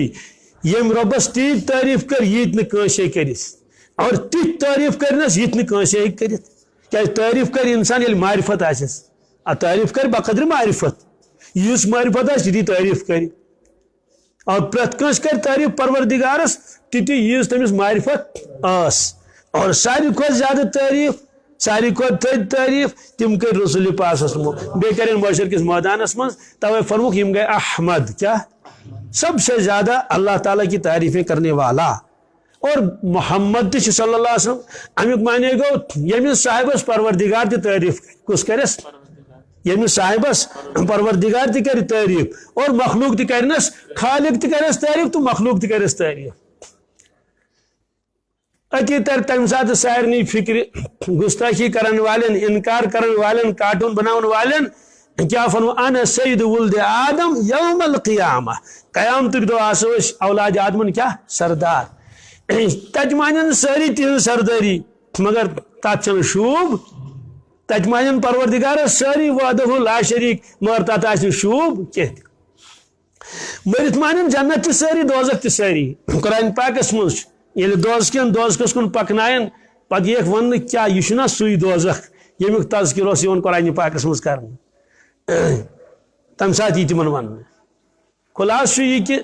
یم ربس تیت تعریف کر یت نہ کنسے کرس اور تھی تعریف کرنس یہ نسے کرت کیا تعریف کر انسان یل معرفت آسس تعریف کر بقدر معرفت اس معرفت آس تی تعریف کر اور پریت کنس کر تعریف پروردگارس تی یس تمس معرفت آس اور ساری کھت زیادہ تعریف ساری کھت تھد تعریف تم کر رسول پاس بی کرن معاشر کس میدانس من توے فرموک یم گئے احمد کیا سب سے زیادہ اللہ تعالیٰ کی تعریفیں کرنے والا اور محمد صلی اللہ علیہ وسلم امیک مانے گو یمس صاحبس پروردگار تی تعریف کس کرس یمس صاحبس پروردگار تی کر تعریف اور مخلوق تی کرنس خالق تی کرس تعریف تو مخلوق تی کرس تعریف اتی تر تم سات سارنی فکر گستاخی کرن والن انکار کرن والن کارٹون بناون والن کیا فرمو انا سید ولد آدم یوم القیامہ قیامت دو آسوش اولاد آدمن کیا سردار تجمانن ساری تین سرداری مگر تات چن شوب تجمانن پروردگار ساری وعدہ لا شریک مگر تات آسن شوب کہت مرت مانن جنت تی ساری دوزخ تی ساری قرآن پاکس مز یل دوزخس کن پکنائن پتہ یہ ون کیا یہ سوئی دوزخ یمیک تذکر اس یون قرآن پاکس مز کرن تم سات یہ تمن ون خلاص یہ کہ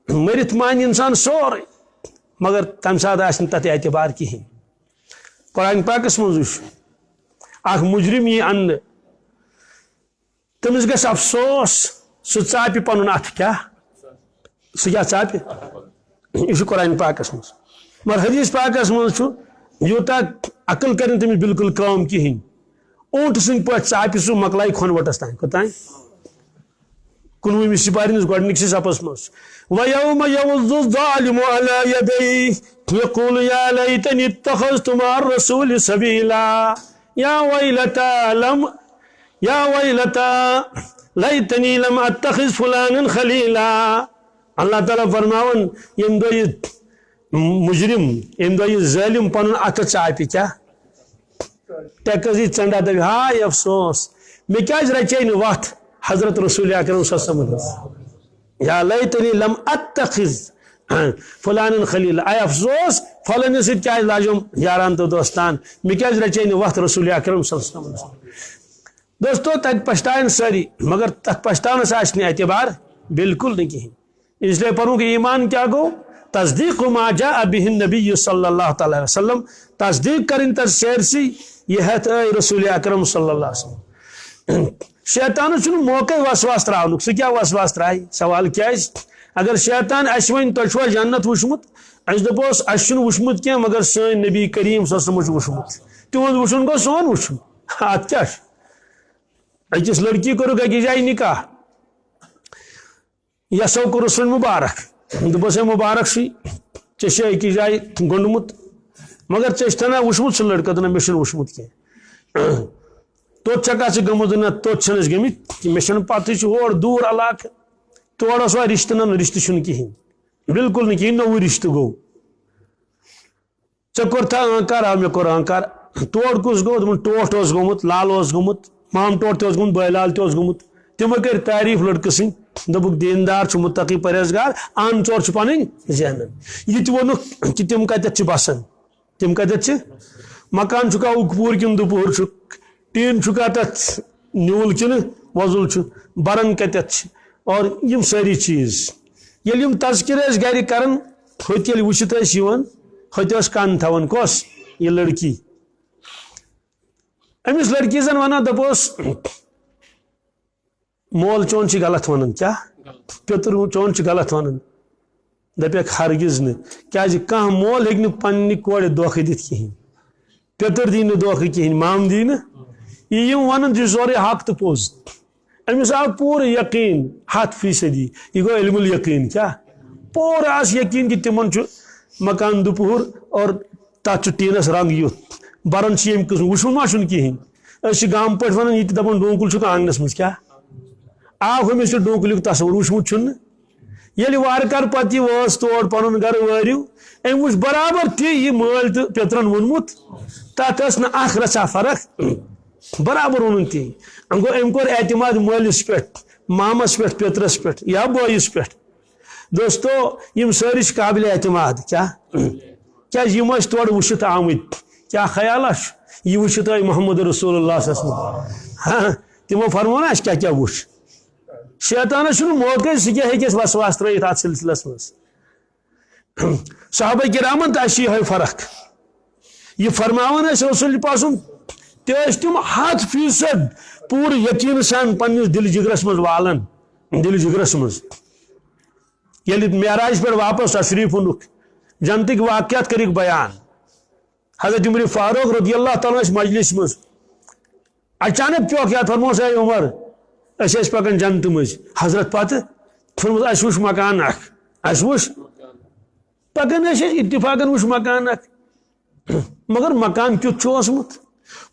مرت مان انسان سورے مگر تم سات آسن تت اعتبار کہین قرآن پاکس مز اخ مجرم یہ ان تمس گھس افسوس سہ ژاپہ پنن اتھ کیا سہ کیا ژاپہ یہ قرآن پاکس مز مگر حدیث پاکس مز یوتا عقل کرن تمس بالکل کام کہین اونٹ سند پہ ژاپہ سہ مکلائی کھنوٹس تین کوتان 19 سپارہ گۄڈنِکسٕے صفس مز وَيَوْمَ يَوُضُّ الظَّالِمُ عَلَى يَدَيْهِ يَقُولُ يَا لَيْتَنِي اتَّخَذْتُ مَعَ الرَّسُولِ سَبِيلًا يَا وَيْلَتَا لَيْتَنِي لَمْ أَتَّخِذْ فُلَانًا خَلِيلًا اللہ تعالیٰ فرماون یم دۄہ یہ مجرم یم دۄہ یہ ظٲلم پنن اتھ ژاپہ کیا ٹیکس یہ ژنڈا دپہ ہائے افسوس مے کیاز رچے نہ وتھ حضرت رسول اکرم صلی اللہ علیہ وسلم یا لیتنی لم اتخذ فلانا خلیلا اے افسوس فلانی سۭتۍ کیاز لاجم یاران تو دوستان مے کیاز رچے نہ وتھ رسول اکرم صلی اللہ علیہ وسلم دوستو تت پچھتائن ساری مگر تت پچھتاونس آسہ نہٕ اعتبار بالکل نہ کہین اس لیے پڑھوں کہ ایمان کیا گو تصدیق ما جاء به النبی صلی اللہ تعالی وسلم تصدیق کرن تر سیرسی یہ ہے رسول اکرم صلی اللہ علیہ وسلم شیطان چھ موقع وسواس تراؤن سہ کیا وسواس ترائی سوال کیا اگر شیطان اس ون تہ جنت وچمت اس دپوس اس وچمت کی مگر سن نبی کریم صلی اللہ علیہ وسلم وچمت تہذ وچن گو سون وچن ات کیا اکس لڑکی کورک أکس جائے نکاح یسو کورس مبارک دپس ہے مبارک سی ے أکس جائے گوٚنڈمت مگر ژےٚ وچمت سہ لڑکہ دپان مے وچمت کی توت چھکا ژٕ گٔمٕژ نہ توت چھنس گٔمٕتۍ مے چھنہٕ پتہ چھ ہور دوٗر علاقہٕ تور اوس وۄنۍ رشتہٕ نہ رشتہٕ چھُنہٕ کِہیٖنۍ بالکل نہٕ کِہیٖنۍ نوٚوُے رشتہٕ گوٚو ژےٚ کوٚرتھا آنکار آ مےٚ کوٚر آنکار تور کُس گوٚو دوٚپُن ٹوٹھ اوس گوٚمُت لال اوس گوٚمُت مام ٹوٹھ تہِ اوس گوٚمُت بٲے لال تہِ اوس گوٚمُت تِمو کٔرۍ تعریٖف لڑکہٕ سٕنٛدۍ دوٚپُکھ دیندار چھُ مُتقی پرہیزگار ان ژور چھُ پنٕنۍ زینان یہِ تہِ ووٚنُکھ کہِ تِم کتٮ۪تھ چھِ بسان تِم کتٮ۪تھ چھِ مکان چھُکھا اُکپوٗر کِنہٕ دُپوٗر چھُکھ ٹین چھُکا تتھ نیوٗل کِنہٕ وۄزُل چھُ برن کتٮ۪تھ چھِ اور یم سٲری چیٖز ییٚلہِ یم تذکر ٲسۍ گرِ کران ہوٚتہِ ییٚلہِ وٕچھِتھ ٲسۍ یِوان ہوٚتہِ ٲس کن تھاوان کۄس یہِ لڑکی أمِس لڑکی زن ونان دپوس مول چون چھِ غلط ونان کیٛاہ پیٚتٕر چون چھِ غلط ونان دپیکھ ہرگز نہٕ کیٛازِ کانٛہہ مول ہیٚکہِ نہٕ پننہِ کورِ دھوکہٕ دِتھ کِہیٖنۍ پیٚتٕر دی نہٕ دھوکہٕ کِہیٖنۍ مام دی نہٕ یہ یم ونان چھِ سورُے حق تہٕ پوٚز أمِس آو پوٗرٕ یقیٖن 100% یہ گوٚو علم الیقیٖن کیٛاہ پوٗرٕ آس یقیٖن کہِ تِمن چھُ مکان دُپہُر اور تتھ چھُ ٹیٖنس رنٛگ یُتھ برن چھِ ییٚمہِ قٕسمُک وٕچھُن ما چھُنہٕ کِہیٖنۍ أسۍ چھِ گامہٕ پٲٹھۍ ونان یہِ تہِ دپان ڈوٗنکُل چھُکھ آنٛگنس منٛز کیٛاہ آو ہُمِس چھُ ڈوٗنکُلیُک تصوُر وٕچھمُت چھُنہٕ ییٚلہِ وارٕ کارٕ پتہٕ یہِ وٲژ تور پنُن گرٕ وٲرِو أمۍ وٕچھ برابر تی یہِ مٲلۍ تہٕ پیٚترن ووٚنمُت تتھ ٲس نہٕ اکھ رژھا فرق برابر وونُن تی گوٚو أمۍ کوٚر اعتماد مٲلِس پٮ۪ٹھ مامس پٮ۪ٹھ پیٚترس پٮ۪ٹھ یا بٲیِس پٮ۪ٹھ دوستو یم سٲری چھِ قابل اعتماد کیٛاہ کیا تور وچھت آمت کیا خیال یہ وچھت محمد رسول اللہ صلی اللہ علیہ وسلم ہاں تمو فرمونا کیا کیا وچھ شیطانس موقع سہ وسواس ترت ات سلسلس مز صحابہ کرامن تہ فرق یہ فرماون رسول پاک تم 100% پور یقین سان پنس دل جگرس مز والن دل جگرس مز یل معراج پہ واپس تشریف اونک جنتک واقعات کرک بیان حضرت عمر فاروق رضی اللہ تعالیٰ مجلس مز اچانک چوکیات فرموس اے عمر اس پکان جنت مز حضرت پتہ فرموس اس وچ مکان اس وچ پکان اتفاقن وچ مکان مگر مکان کیت اوسمت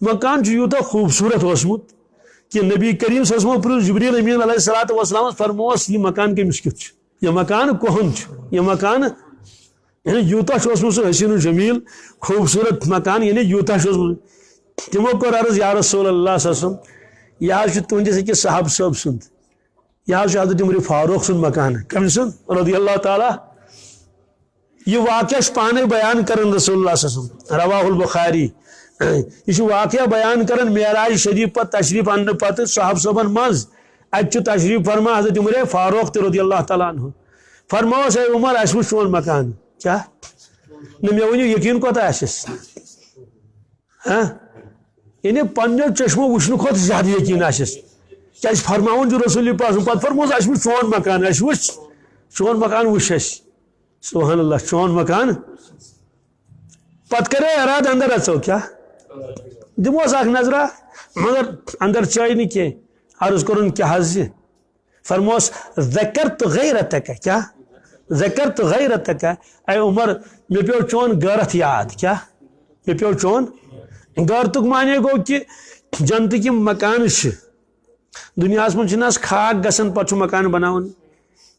مکان یوتہ خوبصورت اوسمت کہ نبی کریم صلی اللہ علیہ وسلم جبریل امین علیہ الصلوۃ والسلام فرموس یہ مکان کمس کیت یہ مکان کہن یہ مکان یعنی یوتہ سہ حسین و جمیل خوبصورت مکان یعنی یوتہ تمو کور عرض یا رسول اللہ صلی اللہ علیہ وسلم یہ تہندس اکس صاحب صاحب سند یہ حضرت عمر فاروق سند مکان کم سند رضی اللہ تعالیٰ یہ واقعہ پانے بیان کرن رسول اللہ صلی اللہ علیہ وسلم رواہ البخاری یہ واقعہ بیان کرن معراج شریف پتہ تشریف ان پتہ صاحب صاحبن مز ات تشریف فرما حضرت عمر فاروق رضی اللہ تعالیٰ عنہ فرماوس اے عمر اس وچھ سون مکان کیا نہ مے ونیو یقین کوتا آسس ہاں یعنی پنو چشمو وچھن کھت زیادہ یقین آسس کیا فرماون جو رسول پاک پتہ فرماوس اس وچھ سون مکان اس وچھ سون مکان وچھ اس سبحان اللہ چون مکان پتہ کرے اراد اندر اچو کیا دموس اخ نظرہ مگر اندر چائی نہیں کی عرض کرن کیا حض فرموس ذکرت غیرتک کیا ذکرت غیرتک اے عمر مے پیو چون غیرت یاد کیا مے پیو چون غیرتک معنی گو کہ جنت کی مکان دنیا من چنس کھاک گسن پتہ مکان بناون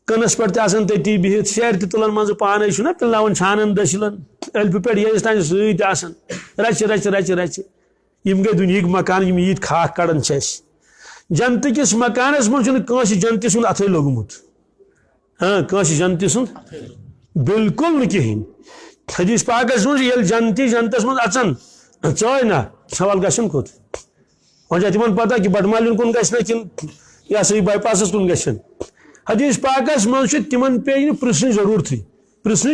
کنس پہ آسان تتی بہت سیر تلن من پانے نا پلن چھانن دشلن الف پہ یس تان ست آسان rich rich rich rich M گئی دنیا مکان یم عید کھاک کڑان جنت کس مکانس من جنتی سند اتھے لوگمت ہاں کنس جنتی سند بالکل نا کہین حدیث پاکس من یل جنتی جنتس من اچان ژاے نا سوال گھن کھت وجہ تمن پتہ کہ بٹمالین کن گھنہ کن یہ سا بائی پاسس کن گھن حدیث پاکس من تمن پی پرسن ضرورت پرسن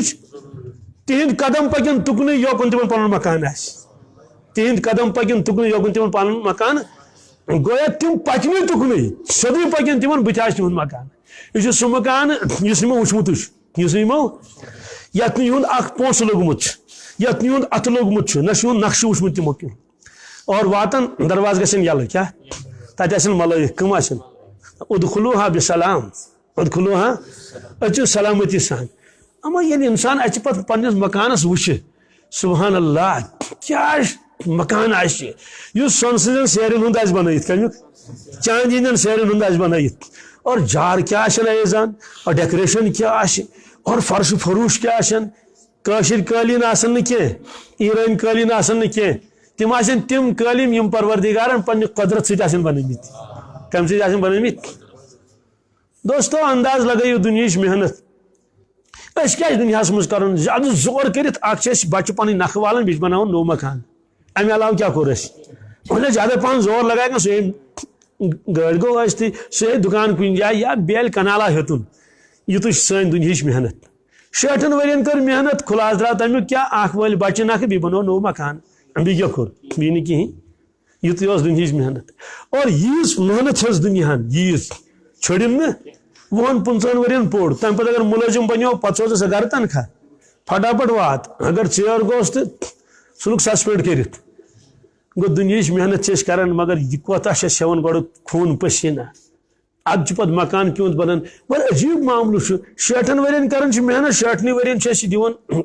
تہند قدم پکن تکن یوکن تمن پن مکان تہند قدم پکن تکن یوکن تمن پن مکان گویا تم پکن تکن سیودے پکن تمن بت تہد مکان یہ سہ مکان اس نمو وچمت اس نمو یت نہد اخ پونس لوگمت یت نہد ات لوگمت نہ نقشہ وچمت تمو کی اور واتن درواز گھن یل کیا تت آسن ملائک کم آسن ادخلوها بسلام ادخلوها اچو سلامتی سان اما یل انسان اچ پت پنس مکانس وچ سبحان اللہ کیا مکان اس سون سن سیرن ہند آس بنائت کمیک چاند ہند سیرن ہند آس بنائت اور جار کیا ایزان اور ڈیکوریشن کیا اور فرش فروش کیا قاشر قالین آسن نہ کی ایران قالین آسن نہ کی تم آسن تم قالین یم پروردگارن پنہ قدرت ست آسن بنائمت کم ست آسن بنائمت دوستو انداز لگائیو دنیا محنت اس کیا دنیا مز کرن زیادہ زور کرت اخ بچہ پن نخ والن بیچ بناو نو مکان امہ علاوہ کیا کور انہیں زیادہ پہن زور لگائے گا سہ گاڑی گو سہ دکان کن جائے یا بیل کنالا ہیتن یہ سن دنیا محنت 60 ورین کر محنت خلاص درا تمیک کیا اخ ول بچہ نخ بی بنو نو مکان بی کیا کور بی نی کہیں یہ دنیا محنت اور یہ محنت دنیا یہ چھڑن نا 50 ورین پوڑ تم پہ اگر ملازم بنو پتہ سوز سہ گھر تنخواہ پھٹاپٹ وات اگر ژیر گوس تو سہ سسپینڈ کرت گو دنیا محنت کران مگر یہ کوتا سیون گۄڈٕ خوٗن پسینہ اد پتہ مکان کیوت بنان بڑا عجیب معاملہ 60 ورین کران محنت 60 ورین دِوان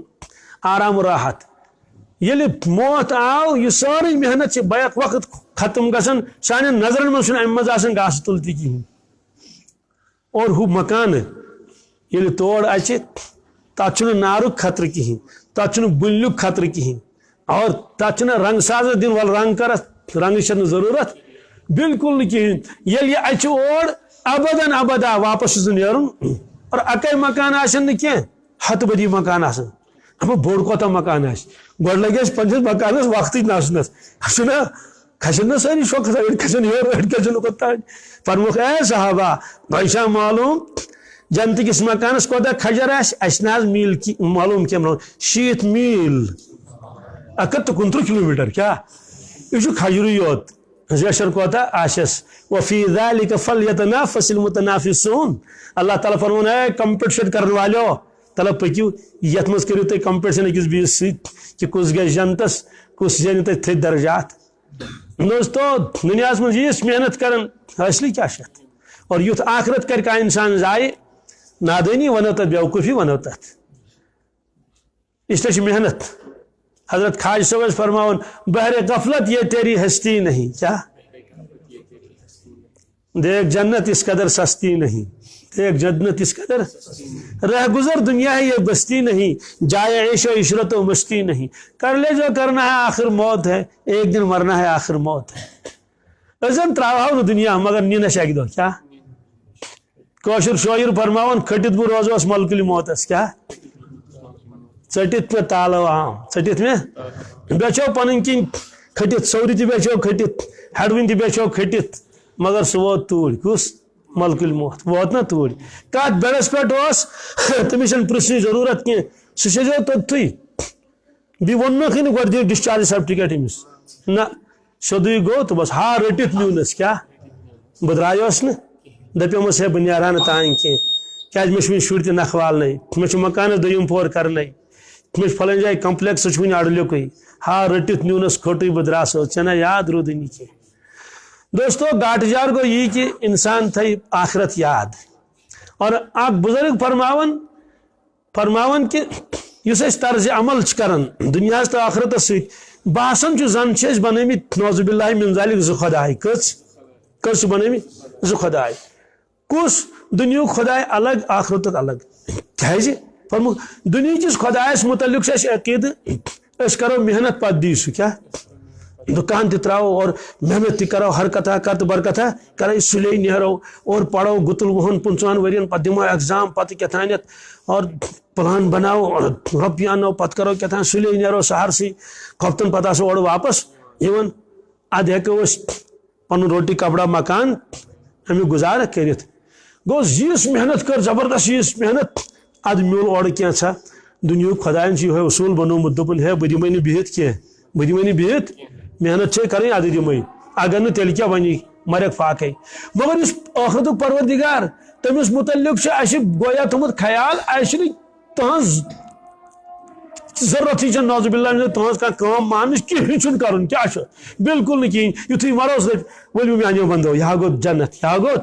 آرام راحت ییٚلہِ موت آو یہ ساری محنت بیک وقت ختم گژھان سانٮ۪ن نظرن منٛز چھُنہٕ امہِ منٛز آسان گاسہٕ تُل تہِ کِہیٖنۍ اور ہُہ مکان ییٚلہِ تور اَژِ تتھ چھُنہٕ نارُک خطرٕ کِہیٖنۍ تتھ چھُنہٕ بُنیُک خطرٕ کِہیٖنۍ اور تتھ چھُنہٕ رنگ سازس دِن ول رنگ کرتھ رنگٕچ چھنہٕ ضروٗرت بالکل نہٕ کِہیٖنۍ ییٚلہِ یہِ اَژِ اور ابدن ابدا واپس چھُس نہٕ نیرُن اور اکے مکان آسن نہٕ کینٛہہ ہتھ بدی مکان آسان اما بوڑ کوتا مکان آس گۄڈٕ لگہِ اَسہِ پنٛنِس مکانس وقتٕے نژنس چھُنا کھسن نا سٲری شوق أڑۍ کھسن یور أڑۍ کھسن اوٚتانۍ فرموکھ اے صحابہ تۄہہِ چھا معلوٗم جنتٕکِس مکانس کوتاہ کھجر آسہِ اَسہِ نہ حظ میٖل معلوٗم کینٛہہ 60 میٖل 159 کِلوٗمیٖٹر کیٛاہ یہِ چھُ کھجرٕے یوت ریشر کوتاہ آسٮ۪س وفی ذلک فلیتنافس المتنافسون اللہ تعالیٰ فرمون اے کمپٹیشن کرن والیو تلہ پٔکِو یتھ منٛز کٔرِو تُہۍ کمپٹیشن أکِس بیٚیِس سۭتۍ کہِ کُس گژھِ جنتس کُس زینہِ تۄہہِ تھٔدۍ درجات دوستو دُنیاہس منٛز ییٖژ محنت کران حٲصلٕے کیٛاہ چھِ اتھ اور یُتھ آخرت کرِ کانٛہہ انسان ضایہِ نادٲنی ونو تتھ بیوقوٗفی ونو تتھ اس لیے چھِ محنت حضرت خواجہ صاحب فرماون بہر غفلت یہ تیری ہستی نہیں کیا دیکھ جنت اس قدر سستی نہیں دیکھ جنت اس قدر رہ گزر دنیا ہے یہ بستی نہیں جائے عیش و عشرت و مستی نہیں کر لے جو کرنا ہے آخر موت ہے ایک دن مرنا ہے آخر موت ہے ازن تراو دنیا مگر نینس اکہ دہ کیا کوشر شویر فرماون کھٹت بہ روزوس ملکل موتس کیا ٹھٹ پہ تالو عام ٹھٹ میں بیچو پن کن کھٹت سوری تہ بیچو کھٹت ہڈوین تہ بیچو کھٹت مگر سہ ووت توڑ کس ملکل موت ووت نا توڑ کت بیڈس پہ تمس پرسن ضرورت کی سہ شیزو توتھے بی ونک گۄڈٕ دِیو ڈسچارج سرٹیفکیٹ امس نہ سیودے گو تو بس ہار رٹت نیونس کیا بہ درایوس نا دپیومس ہے بہ نیرا نہ تان کیٛازِ مےٚ چھِ وٕنہِ شُرۍ تہِ نکھوالنے مےٚ چھُ مکانس دوٚیِم پور کرنے مےٚ چھُ فلٲنۍ جایہِ کمپلیکس چھُ وٕنہِ اڑلیُکٕے ہار رٔٹِتھ نیونس کھوٚٹٕے بہٕ درٛاسو ژےٚ نا یاد روٗدٕے نہٕ کینٛہہ دوستو گاٹہٕ جار گوٚو یی کہ انسان تھٲے آخرت یاد اور اکھ بزرگ فرماون کہ یُس أسۍ طرزِ عمل چھِ کران دُنیاہس تہٕ آخرتس سۭتۍ باسان چھُ زن چھِ أسۍ بنٲمٕتۍ نعوذ باللہ من ذالک زٕ خۄداے کٔژ چھِ بنٲمٕتۍ زٕ خۄداے کُس دُنیہُک خۄداے الگ آخرتُک الگ کیٛازِ فرموکھ دُنہِکِس خۄدایس متعلق چھُ اَسہِ عقیٖدٕ أسۍ کرو محنت پتہٕ دی سُہ کیٛاہ دکان تہ تراو اور محنت تہ کرو ہر کتھا کت برکتھا کرو سُلے نیرو اور پڑھو گُتُل وُہن 25 ؤرین پتہٕ دِمو ایگزام پتہٕ کیٛاتھانیتھ اور پلان بناو اور رۄپیہِ انو پتہٕ کرو کیٛاتھان سُلے نیرو سہرسٕے کھۄفتن پتہٕ آسو اورٕ واپس یِوان ادٕ ہیٚکو أسۍ پنُن روٹی کپڑا مکان امیُک گُزارٕ کٔرِتھ گوٚو یٖژ محنت کٔر زبردست یٖژ محنت ادٕ میوٗل اورٕ کینٛژھا دُنیہُک خۄدایَن چھُ یِہوے اصوٗل بنومُت دوٚپُن ہے بہٕ دِمے نہٕ بِہِتھ کینٛہہ بہٕ دِمے نہٕ بِہِتھ محنت چھے کرٕنۍ ادٕ دِمے اگر نہٕ تیٚلہِ کیٛاہ وَنہِ مرٮ۪کھ فاقے مگر یُس ٲخرتُک پروردِگار تٔمِس متعلق چھُ اَسہِ گویا تھوٚمُت خیال اَسہِ چھُنہٕ تٕہٕنٛز ضروٗرتھٕے چھنہٕ نعوذ باللہ من تٕہٕنٛز کانٛہہ کٲم ماننٕچ کِہیٖنۍ چھُنہٕ کرُن کیٛاہ چھُ بالکل نہٕ کِہیٖنۍ یُتھُے مرو ؤلِو میانیو بندو یہِ ہا گوٚو جنت یہِ ہا گوٚو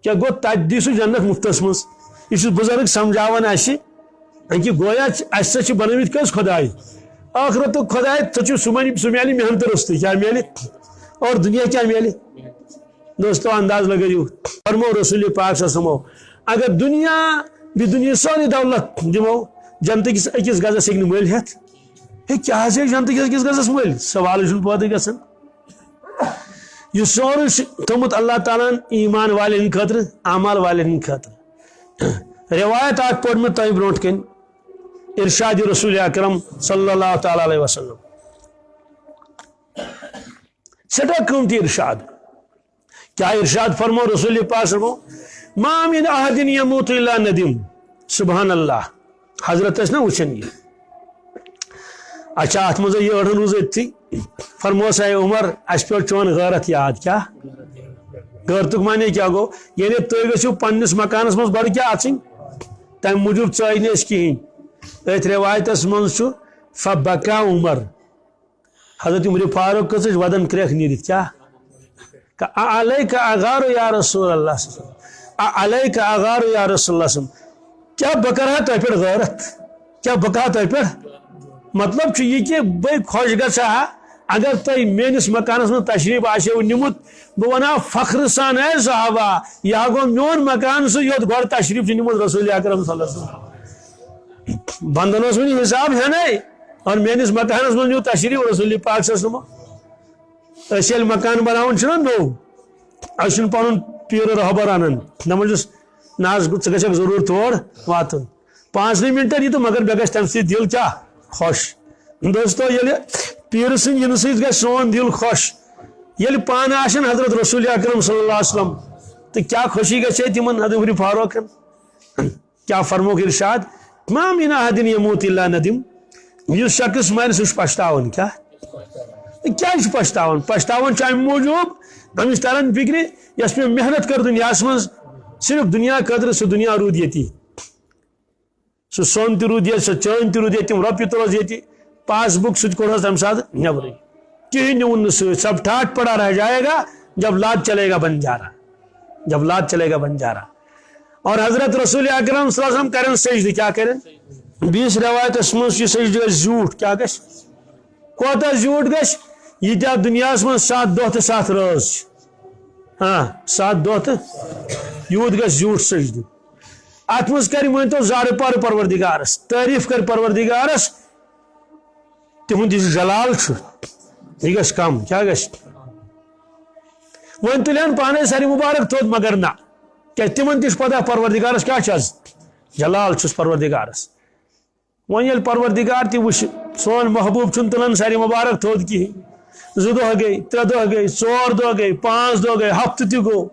کیٛاہ گوٚو تتہِ دی سُہ جنت مُفتس منٛز یہِ چھُ بُزرگ سمجھاوان اَسہِ کہ گویا اَسہِ سا چھِ بنٲومٕتۍ کٔژ خۄداے ٲخرتُک خۄداے سُہ میلہِ محنتہٕ روٚستُے کیٛاہ میلہِ اور دُنیا کیٛاہ میلہِ دوستو انداز لگٲیِو فرمو رسول پاک صلی اللہ علیہ وسلم اگر دُنیا بیٚیہِ دُنیا سورُے دولت دِمو جنتٕکِس أکِس گزس ہیٚکہِ نہٕ مٔلۍ ہٮ۪تھ ہے کیٛاہ حظ ہیٚکہِ جنتٕکِس أکِس گزس مٔلۍ سوالٕے چھُنہٕ پٲدٕ گژھان یہِ سورُے چھُ تھوٚمُت اللہ تعالیٰ ہن ایمان والٮ۪ن ہٕنٛدِ خٲطرٕ اعمال والٮ۪ن ہٕنٛدِ خٲطرٕ روایت اکھ پٔر مےٚ تۄہہِ برونٛٹھ کَنۍ ارشاد رسول اکرم صلی اللہ تعالیٰ علیہ وسلم سٮ۪ٹھاہ قۭمتی ارشاد کیا ارشاد فرمو رسول پاک فرمو ما من احد یموت الا ندم سبحان اللہ حضرت ٲسۍ نا وٕچھان یہِ اچھا اتھ منٛز یہِ أڑہن روٗز أتھی فرموس اے عمر اَسہِ پیوٚو چون غٲرت یاد کیٛاہ غٲرتُک معنے کیٛاہ گوٚو یعنی تُہۍ گٔژھِو پننِس مکانس منٛز گۄڈٕ کیٛاہ اژٕنۍ تمہِ موٗجوٗب ژٲے نہٕ أسۍ کِہیٖنۍ أتھۍ رِوایتس منٛز چھُ فبکا عمر حضرت عمر فاروق کٔژٕچ ودن کرٛٮ۪کھ نیٖرِتھ کیٛاہ علیکہ اغارو یا رسول اللہ علیکہ اغارو یا رسول اللہ کیٛاہ بہٕ کرٕ ہا تۄہہِ پٮ۪ٹھ غٲرت کیٛاہ بہٕ کَرٕ تۄہہِ پٮ۪ٹھ مطلب چھُ یہِ کہِ بہٕ خۄش گژھٕ ہا اگر تۄہہِ میٲنِس مکانس منٛز تشریٖف آسیو نِمُت بہٕ وَنہٕ ہا فخرٕ سان اے صحابہ یہِ ہا گوٚو میون مکان سُہ یوٚت گۄڈٕ تشریٖف چھُ نِمُت رسول اکرم صلی اللہ علیہ وسلم بندن اوس وُنہِ حساب ہٮ۪نے اور میٲنِس مکانس منٛز نیوٗ تشریٖف رسول پاک صلی اللہ علیہ وسلم أسۍ ییٚلہِ مکان بناوان چھِنا نوٚو أسۍ چھُنہٕ پنُن پیٖرٕ رہبر انان دپان چھُس نہ حظ ژٕ گژھکھ ضروٗر تور واتُن 5 منٹن یہ تو مگر بے گژھِ تمہِ سۭتۍ دل کیا خوش دوستو ییٚلہِ پیٖرٕ سٕنٛدِ یِنہٕ سۭتۍ گژھِ سون دل خوش ییٚلہِ پانہٕ آسن حضرت رسول اکرم صلی اللہ علیہ وسلم تو کیا خوشی گژھِ ہے تِمن عمر فاروقن کیا فرموک ارشاد ما من احد يموت الا ندم یُس شخص مرِ سُہ چھُ پشتاوان کیا چھُ پشتاوان پشتاوان چھُ امہِ موٗجوٗب أمِس تران فکرِ یۄس مےٚ محنت کٔر دُنیاہس منٛز صرف دُنیا خٲطرٕ سُہ دُنیا روٗد ییٚتی سُہ سۄن تہِ روٗد ییٚتہِ سۄ چٲنۍ تہِ روٗد ییٚتہِ تِم رۄپیہِ تُل حظ ییٚتہِ پاس بُک سُہ تہِ کوٚڑ حظ تمہِ ساتہٕ نٮ۪برٕے کِہیٖنۍ نیوٗن نہٕ سۭتۍ سب ٹھاٹ پڑا رہ جائے گا جب لاد چلے گا بنجارا جب لاد چلے گا بنجارا اور حضرت رسول اکرم صلی اللہ علیہ وسلم کرن سجدٕ کیا کرن 20 روایتس منٛز یہِ سجدٕ گژھِ زیوٗٹھ کیا گژھِ کوتاہ زیوٗٹھ گژھِ ییٖتیاہ دُنیاہس منٛز 7 دۄہ تہٕ 7 رٲژ چھِ 7 دۄہ تہٕ یوٗت گژھِ زیوٗٹھ سجدٕ اتھ منٛز کرِ مٲنۍتو زارٕ پارٕ پروردگارس تعریٖف کرِ پروردگارس تِہُنٛد یُس جلال چھُ یہ گژھِ کم کیا گژھِ وۄنۍ تُلہن پانے سر مبارک تھوٚد مگر نہ کیٛازِ تِمن تہِ چھُ پتہ پروردگارس کیٛاہ چھُ آز جلال چھُس پروردگارس وۄنۍ ییٚلہِ پروردگار تہِ وٕچھِ سون محبوب چھُنہٕ تُلان سر مبارک تھوٚد کِہیٖنۍ 2 دۄہ گٔے 3 دۄہ گٔے 4 دۄہ گٔے 5 دۄہ گٔے ہفتہٕ تہِ گوٚو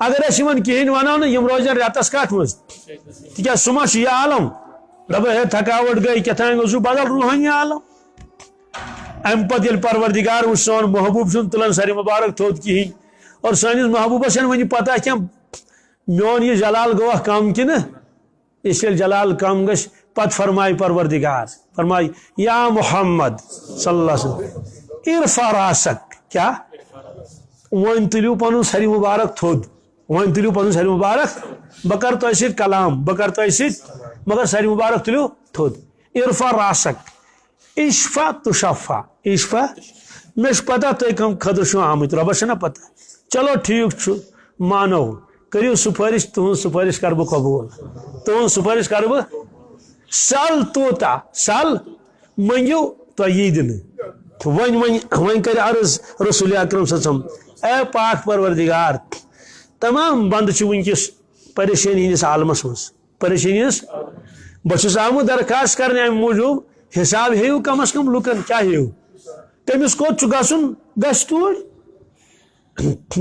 اگر أسۍ یِمن کِہیٖنۍ ونو نہٕ یِم روزن رٮ۪تس کتھ منٛز تِکیٛازِ سُہ ما چھُ یہِ عالم دپان ہے تھکاوٹ گٔے کیٛاتھانۍ گوٚو سُہ بدل روحٲنی عالم امہِ پتہٕ ییٚلہِ پروردگار وٕچھ سون محبوب چھُنہٕ تُلان سر مبارک تھوٚد کِہیٖنۍ اور سٲنِس محبوبس چھنہٕ وۄنۍ پتہ کینٛہہ میون یہِ جلال گوٚوا کم کِنہٕ اس ییٚلہِ جلال کم گژھِ پتہٕ فرمایہِ پروردگار فرمایہِ یا محمد صلی اللہ علیہ وسلم ارفع راسک کیا وۄنۍ تُلِو پنُن سر مبارک تھوٚد وۄنۍ تُلِو پنُن سر مبارک بہٕ کرٕ تۄہہِ سۭتۍ کلام بہٕ کرٕ تۄہہِ سۭتۍ مگر سر مبارک تُلِو تھوٚد ارفع راسک اشفا تشفا اشفا مےٚ چھُ پتہ تُہۍ کم خٲطرٕ چھُو آمٕتۍ رۄبس چھنہ پتہ چلو ٹھیٖک چھُ مانو کٔرِو سُفٲرِش تُہنٛز سُفٲرِش کرٕ بہٕ قبوٗل تُہنٛز سُفٲرِش کرٕ بہٕ سل توٗتاہ سل منٛگِو تۄہہِ یی دِنہٕ وۄنۍ کرِ عرض رسول اکرم صلی اللہ علیہ وسلم اے پاک پروردگار تمام بنٛدٕ چھِ وٕنکیٚس پریشٲنی ہِنٛدِس عالمس منٛز پریشٲنی ہِنٛدِس بہٕ چھُس آمُت درخاست کرنہِ امہِ موٗجوٗب حساب ہیٚیِو کم از کم لُکن کیٛاہ ہیٚیِو تٔمِس کوٚت چھُ گژھُن گژھِ توٗرۍ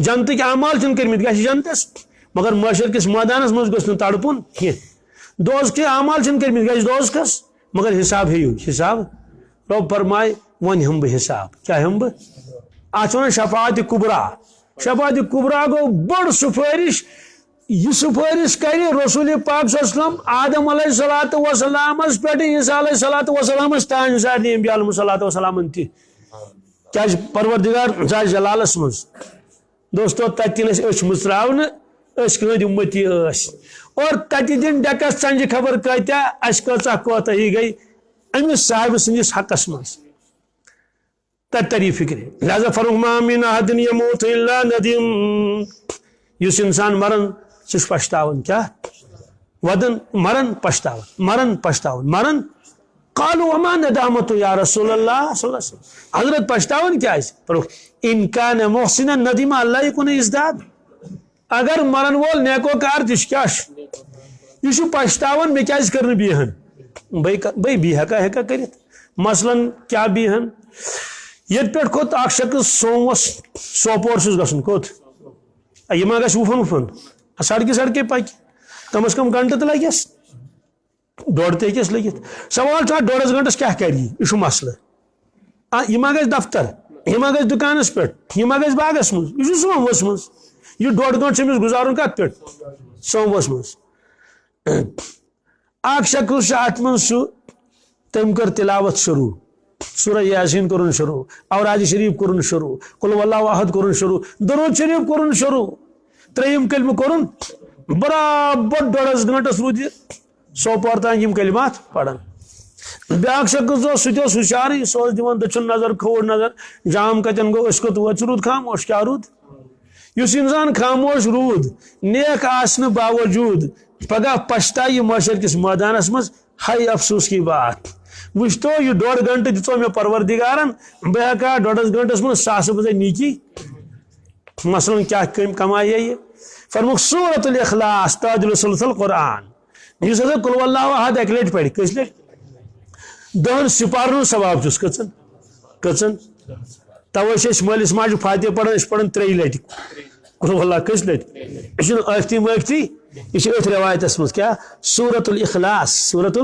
جنتٕکۍ اعمال چھِنہٕ کٔرمٕتۍ گژھِ جنتس مگر معاشر کِس مٲدانس منٛز گوٚژھ نہٕ تڑپُن کینٛہہ دوزکہِ اعمال چھِنہٕ کٔرمٕتۍ گژھِ دوزکس مگر حساب ہیٚیِو حساب رۄب فرمایہِ وۄنۍ ہٮ۪مہٕ بہٕ حساب کیٛاہ ہٮ۪مہٕ بہٕ اتھ چھِ ونان شفاعتِ کُبرا شفاعتِ کُبرا گوٚو بٔڑ سُفٲرِش یہ سفارش کرِ رسول پاک صلی اللہ علیہ وسلم آدم علیہ الصلوۃ والسلامس پہ عیسیٰ علیہ الصلوۃ والسلامس تانۍ سارنٕے انبیاء علیہم الصلوۃ والسلام تہِ کیٛازِ پروردگار ژاے جلالس منٛز دوستو تتہِ ییٚلہِ أسۍ أچھ مٕژراونہٕ أسۍ کٕہٕنٛدۍ اُمتی ٲسۍ اور تتہِ دِن ڈیکس ژنجہِ خبر کۭتیاہ اسہِ کۭژاہ کوتاہی گٔے أمِس صاحبہٕ سٕنٛدِس حقس منٛز تتہِ تری فکرِ لہذا فرمووُکھ ما من احد یموت الا ندیم یُس انسان مران سُہ چھُ پشتاوان کیٛاہ ودان مران پشتاوان مران قالوا وما ندامت یا رسول اللہ صلی اللہ علیہ وسلم حضرت پشتاوان کیٛازِ ان کان محسنا ندیما اللہ یکن ازداد اگر مرن وول نیکوکار تہِ چھُ کیٛاہ چھُ یہِ چھُ پشتاوان مےٚ کیٛازِ کٔر نہٕ بیٚہن بھائی بیٚیہِ ہٮ۪کا کٔرِتھ مثلاً کیٛاہ بیٚہن ییٚتہِ پٮ۪ٹھ کھوٚت اکھ شخص سوموس سوپور چھُس گژھُن کوٚت یہِ ما گژھِ وُپھن سڑکہِ پکہِ کم از کم گنٹہٕ تہِ لگٮ۪س 1.5 تہِ ہیٚکٮ۪س لٔگِتھ سوال چھُ اتھ 1.5 گنٹس کیٛاہ کرِ یہِ چھُ مسلہٕ یہِ ما گژھِ دفتر یہِ ما گژھِ دُکانس پٮ۪ٹھ یہِ ما گژھِ باغس منٛز یہِ چھُ سوموس منٛز یہِ 1.5 گنٹہٕ چھُ أمِس گُزارُن کتھ پٮ۪ٹھ سوموس منٛز اکھ شخص چھُ اتھ منٛز سُہ تٔمۍ کٔر تلاوت شروٗع سورہ یاسین کوٚرُن شروٗع اوراد شریف کوٚرُن شروٗع قل واللہ احد کوٚرُن شروٗع درود شریف کوٚرُن شروٗع 3یم کلمہٕ کوٚرُن برابر 1.5 گنٹس روٗد یہِ سوپور تام یِم کلمات پران بیاکھ شخص اوس سُہ تہِ اوس ہُشارٕے سُہ اوس دِوان دٔچھُن نظر کھووُر نظر جام کتٮ۪ن گوٚو أسۍ کوٚت وٲتۍ ژٕ روٗد خاموش کیٛاہ روٗد یُس انسان خاموش روٗد نیک آسنہٕ باوجوٗد پگاہ پشتایہِ معاشر کِس مٲدانس منٛز ہاے افسوس کی بات وٕچھتو یہِ 1.5 گنٹہٕ دِژو مےٚ پروردگارن بہٕ ہٮ۪کہٕ 1.5 گنٹس منٛز ساسہٕ بَدے نیکی مثلاً کیٛاہ کمایے یہِ فرمووُکھ سورۃ الاخلاص تاج السلسل قرآن اس ہسا قل واللہ احد اکہ لٹہ پڑھ کس لٹہ 10 سپارن ثواب چھس کچن توے چھ مالس ماجہ فاتحہ پڑھان 3 لٹہ قل واللہ کس لٹہ یہ اختی مختی یہ ات روایتس مز کیا سورۃ الاخلاص سورۃ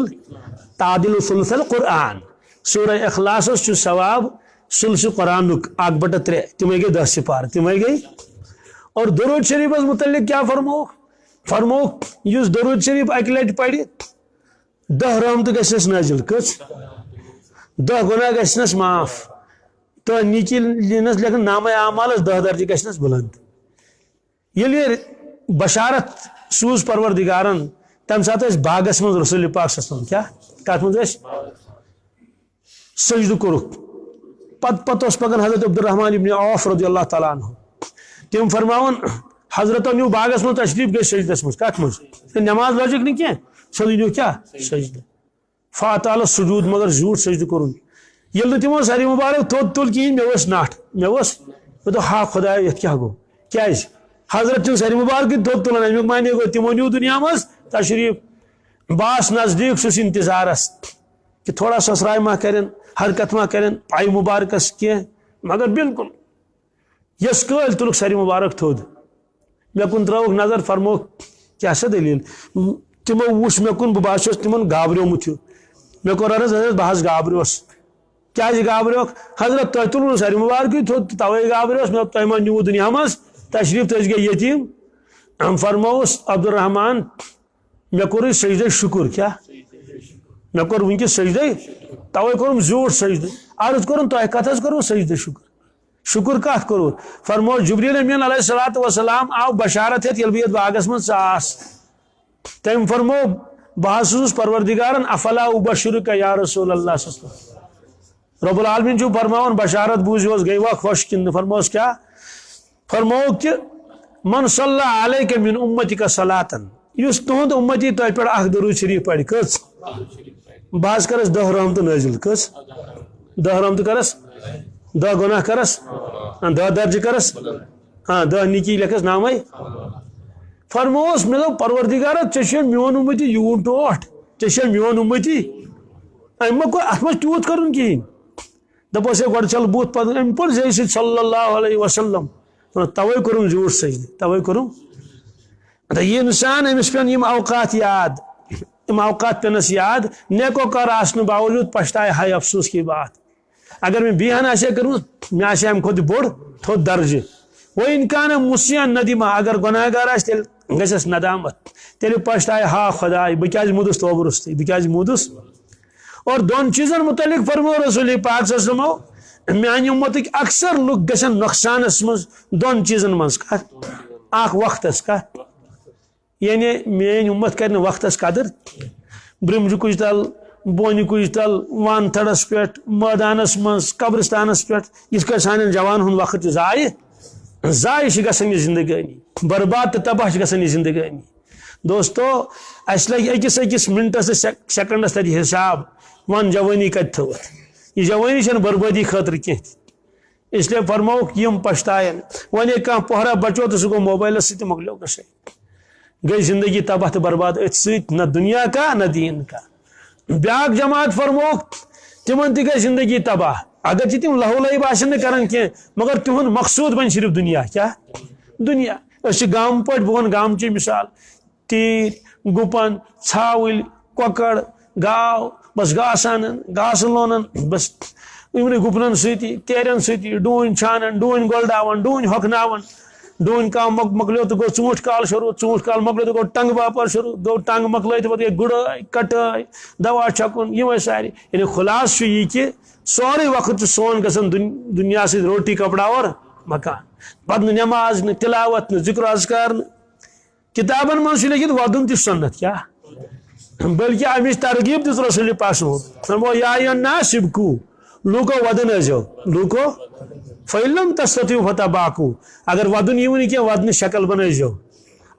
تعدل ثلث القرآن سورہ اخلاص چھ ثواب ثلث قرآن 1/3 تمے گئی 10 سپار تمے گئی. اور درود شریف متعلق کیا فرموک اس درود شریف اکہ لٹہ پڑھ 10 رحمت گھس نازل کس 10 گناہ گھس معاف تو نیکی لینس لیکن نامہ اعمالس 10 درجہ گھس بلند. یلی بشارت سوز پروردگارن تم سات باغس من رسول پاک صلی اللہ علیہ وسلم کیا کت من سجدہ کورک پت پکان حضرت عبدالرحمن ابن عوف رضی اللہ تعالیٰ عنہ تم فرماون حضرت نیو باغس من تشریف گئی سجدس من کت من نماز لوجک نہیں کیا سیدی نیو کیا سجدہ فاتح سجود مگر زیوٹ سجدہ کورن یل تمو ساری مبارک تھوت تل کہین مے ناٹ مے تو ہا خدا یہ کیا گو کیا حضرت چھ ساری مبارک تھوت تلان امیک معنی گو تمو نیو دنیا مز تشریف باس نزدیک سس انتظارس کہ تھوڑا سسرائی ما کرن حرکت ما کرن پائی مبارکس کی مگر بالکل یس قل تلک ساری مبارک تھود مے کن تروک نظر فرموک کیا سا دلیل تمو وش مے کن بہت تمن گابریومت ہیو مے کور عرض حضرت بہت گابریوس کیا گابریوک حضرت تہ تلو ساری مبارک تھود توے گابریوس مے تہ ما نیو دنیا مز تشریف تس گئی یتیم ہم فرموس عبدالرحمان مے کور سجدہ شکر کیا مے کور ونکس سجدہ توے کورم زیوٹ سجدہ عرض کورم تہ کت کرو سجدہ شکر کت کرو فرمو جبریل امین علیہ الصلوۃ والسلام آو بشارت ہے یل بیت باغس من ساس تم فرمو بحثوس پروردگارن افلا ابشرک یا رسول اللہ صلی اللہ علیہ وسلم رب العالمین جو فرماون بشارت بوزیوس گئی وا خوش کن فرموس کیا فرمو کہ من صلی علیک من امتک صلاۃ یس تہند امتی تہ پہ اخ درود شریف پڑھ کس باز کرس 10 رحمت نازل کس 10 رحمت کرس 10 گناہ کرس 10 درجہ کرس 10 نیکی لکھس نامے فرموس مے دو پروردگار ے میون امتی یون ٹوٹ ے میون امتی ام کو ات مجھ تیوت کرن کہین دپس گۄڈٕ چل بوت پتہ ام پور زی صلی اللہ علیہ وسلم توے کورم زیوٹ سجدہ توے کورم یہ انسان امس پین یم اوقات یاد ام اوقات پینس یاد نیکو کار آسن باوجود پچھتائے ہائے افسوس کی بات اگر میں بیہن آسے کروں میں آسے ام خود بوڑ تھوڑ درجہ وہ انکان مسیان ندیمہ اگر گناہ گار آس تیل گھس ندامت تیل پچھتائے ہا خدای بکیاز مودس توبرستی بکیاز مودس. اور دون چیزن متعلق فرمو رسول پاک صلی اللہ علیہ وسلم میان امتک اکثر لوگ گھن نقصانس مز دون چیزن مز کت اخ وقتس کت یعنی میان امت کر وقتس قدر برمج کج تل بونہ کج تل وان تھڑس پہ میدانس مز قبرستانس پہ اس کا سان جوان ہند وقت ضائع گھن یہ زندگانی برباد تو تباہ گھن یہ زندگانی. دوستو اس لگی اکس منٹس سیکنڈس تر حساب ون جوانی کت تھوت یہ جوانی چھ بربادی خاطر کی اس لیے فرموک یم پچھتائن ون کھانا پہرا بچو تو سہ گو موبائلس ست مکلو گسے گئی زندگی تباہ تو برباد ات ست نہ دنیا کا نہ دین کا. بیاکھ جماعت فرموک تمن تہ گئی زندگی تباہ اگر تم لہو لعب آن کران کی مگر تہد مقصود بن صرف دنیا کیا دنیا اس گام پہ بہن گام چی مثال تیر گپن ژھاول کۄکر گاو بس گاس انان گاس لونان بس امن گپنن ستی تیرن ستی ڈون چھانن ڈون گولڈاون ڈون ہۄکھناون ڈون کام مکلیو تو گو ژوٗنٛٹھ کال شروع ژوٗنٛٹھ کال مکلیو تو گو ٹنگ باپار شروع گو ٹنگ مکلے تو پتہ گئی گڑائی کٹائی دوا چھکن یہ سارے یعنی خلاص یہ کہ سورے وقت سون گھن دنیا سی روٹی کپڑا اور مکان پتہ نماز نہ تلاوت نہ ذکر اذکار کتابن من لکھت ودن تہ سنت کیا بلکہ امچ ترغیب دس رسول پاک فرمو یا ایھا الناس ابکو لوکو ودن ازو لوکو فیلم تستطیعوا فتباکو اگر ودن یہ کی ودن شکل بنائیو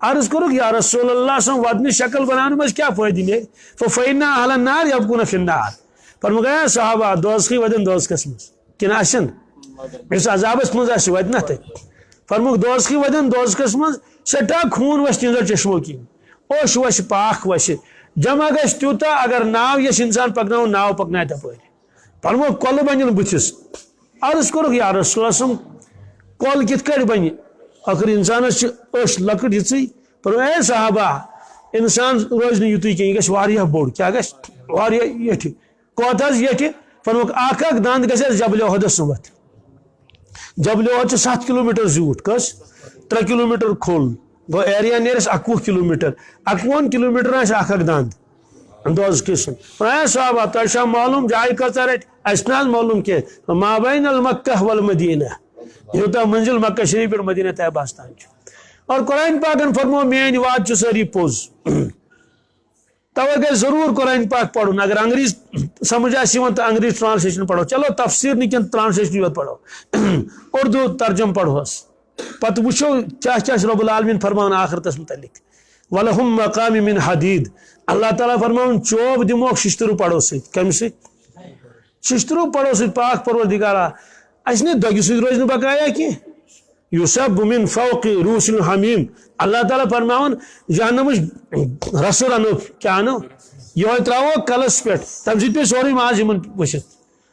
عرض کرو یا رسول اللہ صلی اللہ ودن شکل بنانے میں کیا فائدہ ہے فإن اہل النار یبکون فی النار فرمو گیا صحابہ دوزخی ودن دوزخس مز کن آسن اس عذابس مز ودن فرمو دوزخی ودن دوزخس مز سٹھا خون وش تہذو چشمو کن اوش وش پاک وش جمع گژھِ تیوٗتاہ اگر ناو یژھِ انسان پکناوُن ناو پکنایہِ تپٲرۍ فرمو کۄلہٕ بنن بٕتھِس عرض کوٚرُکھ یا رسول اللہ صم کۄل کِتھ کٲٹھۍ بنہِ آخر انسانس چھِ أچھ لۄکٕٹ یِژٕے فرمو اے صحابہ انسان روزِ نہٕ یُتُے کینٛہہ یہِ گژھِ واریاہ بوٚڑ کیٛاہ گژھِ واریاہ ییٚٹھِ کوٗت حظ ییٚٹھِ فرموکھ اکھ اکھ دنٛد گژھِ جبلہِ احدس سُمتھ جبلہِ احد چھِ 7 کِلوٗمیٖٹر زیوٗٹھ کٔژ 3 کِلوٗمیٖٹر کھوٚل گوٚو ایریا نیرٮ۪س 21 کِلوٗمیٖٹر 21 کِلوٗمیٖٹر آسہِ اکھ اکھ دنٛد انداز قسم اے صحابہ تۄہہِ چھا معلوٗم جایہِ کۭژاہ رَٹہِ اَسہِ چھُنہٕ حظ معلوٗم کینٛہہ ما بین المکہ والمدینہ یوٗتاہ منزل مکہ شریف پٮ۪ٹھ مدینہ طیبہس تام چھُ اور قرآن پاکن فرمو میٲنۍ وعد چھُ سٲری پوٚز توے گژھِ ضروٗر قرآن پاک پرُن اگر انگریز سمجھ آسہِ یِوان تہٕ انگریز ٹرانسلیشن پرو چلو تفسیٖر نہٕ کینٛہہ ٹرانسلیشن یوت پرو اردو ترجم پرہوس پتہٕ وٕچھو کیاہ کیاہ چھُ رۄب العالمیٖن فرماوان آخرتس متعلق ولہم مقام من حدیٖد اللہ تعالیٰ فرماوان چوب دِموکھ ششتٕروٗ پڑو سۭتۍ کمہِ سۭتۍ ششتٕروٗ پڑو سۭتۍ پاک پروردگارا اَسہِ نہٕ دۄگہِ سۭتۍ روزِ نہٕ بقایا کینٛہہ یوسب من فوق روس الحمیم اللہ تعالیٰ فرماوان جہنمٕچ رسہٕ رنو کیاہ انو یہوے تراوو کلس پٮ۪ٹھ تمہِ سۭتۍ پیٚیہِ سورُے ماز یِمن ؤسِتھ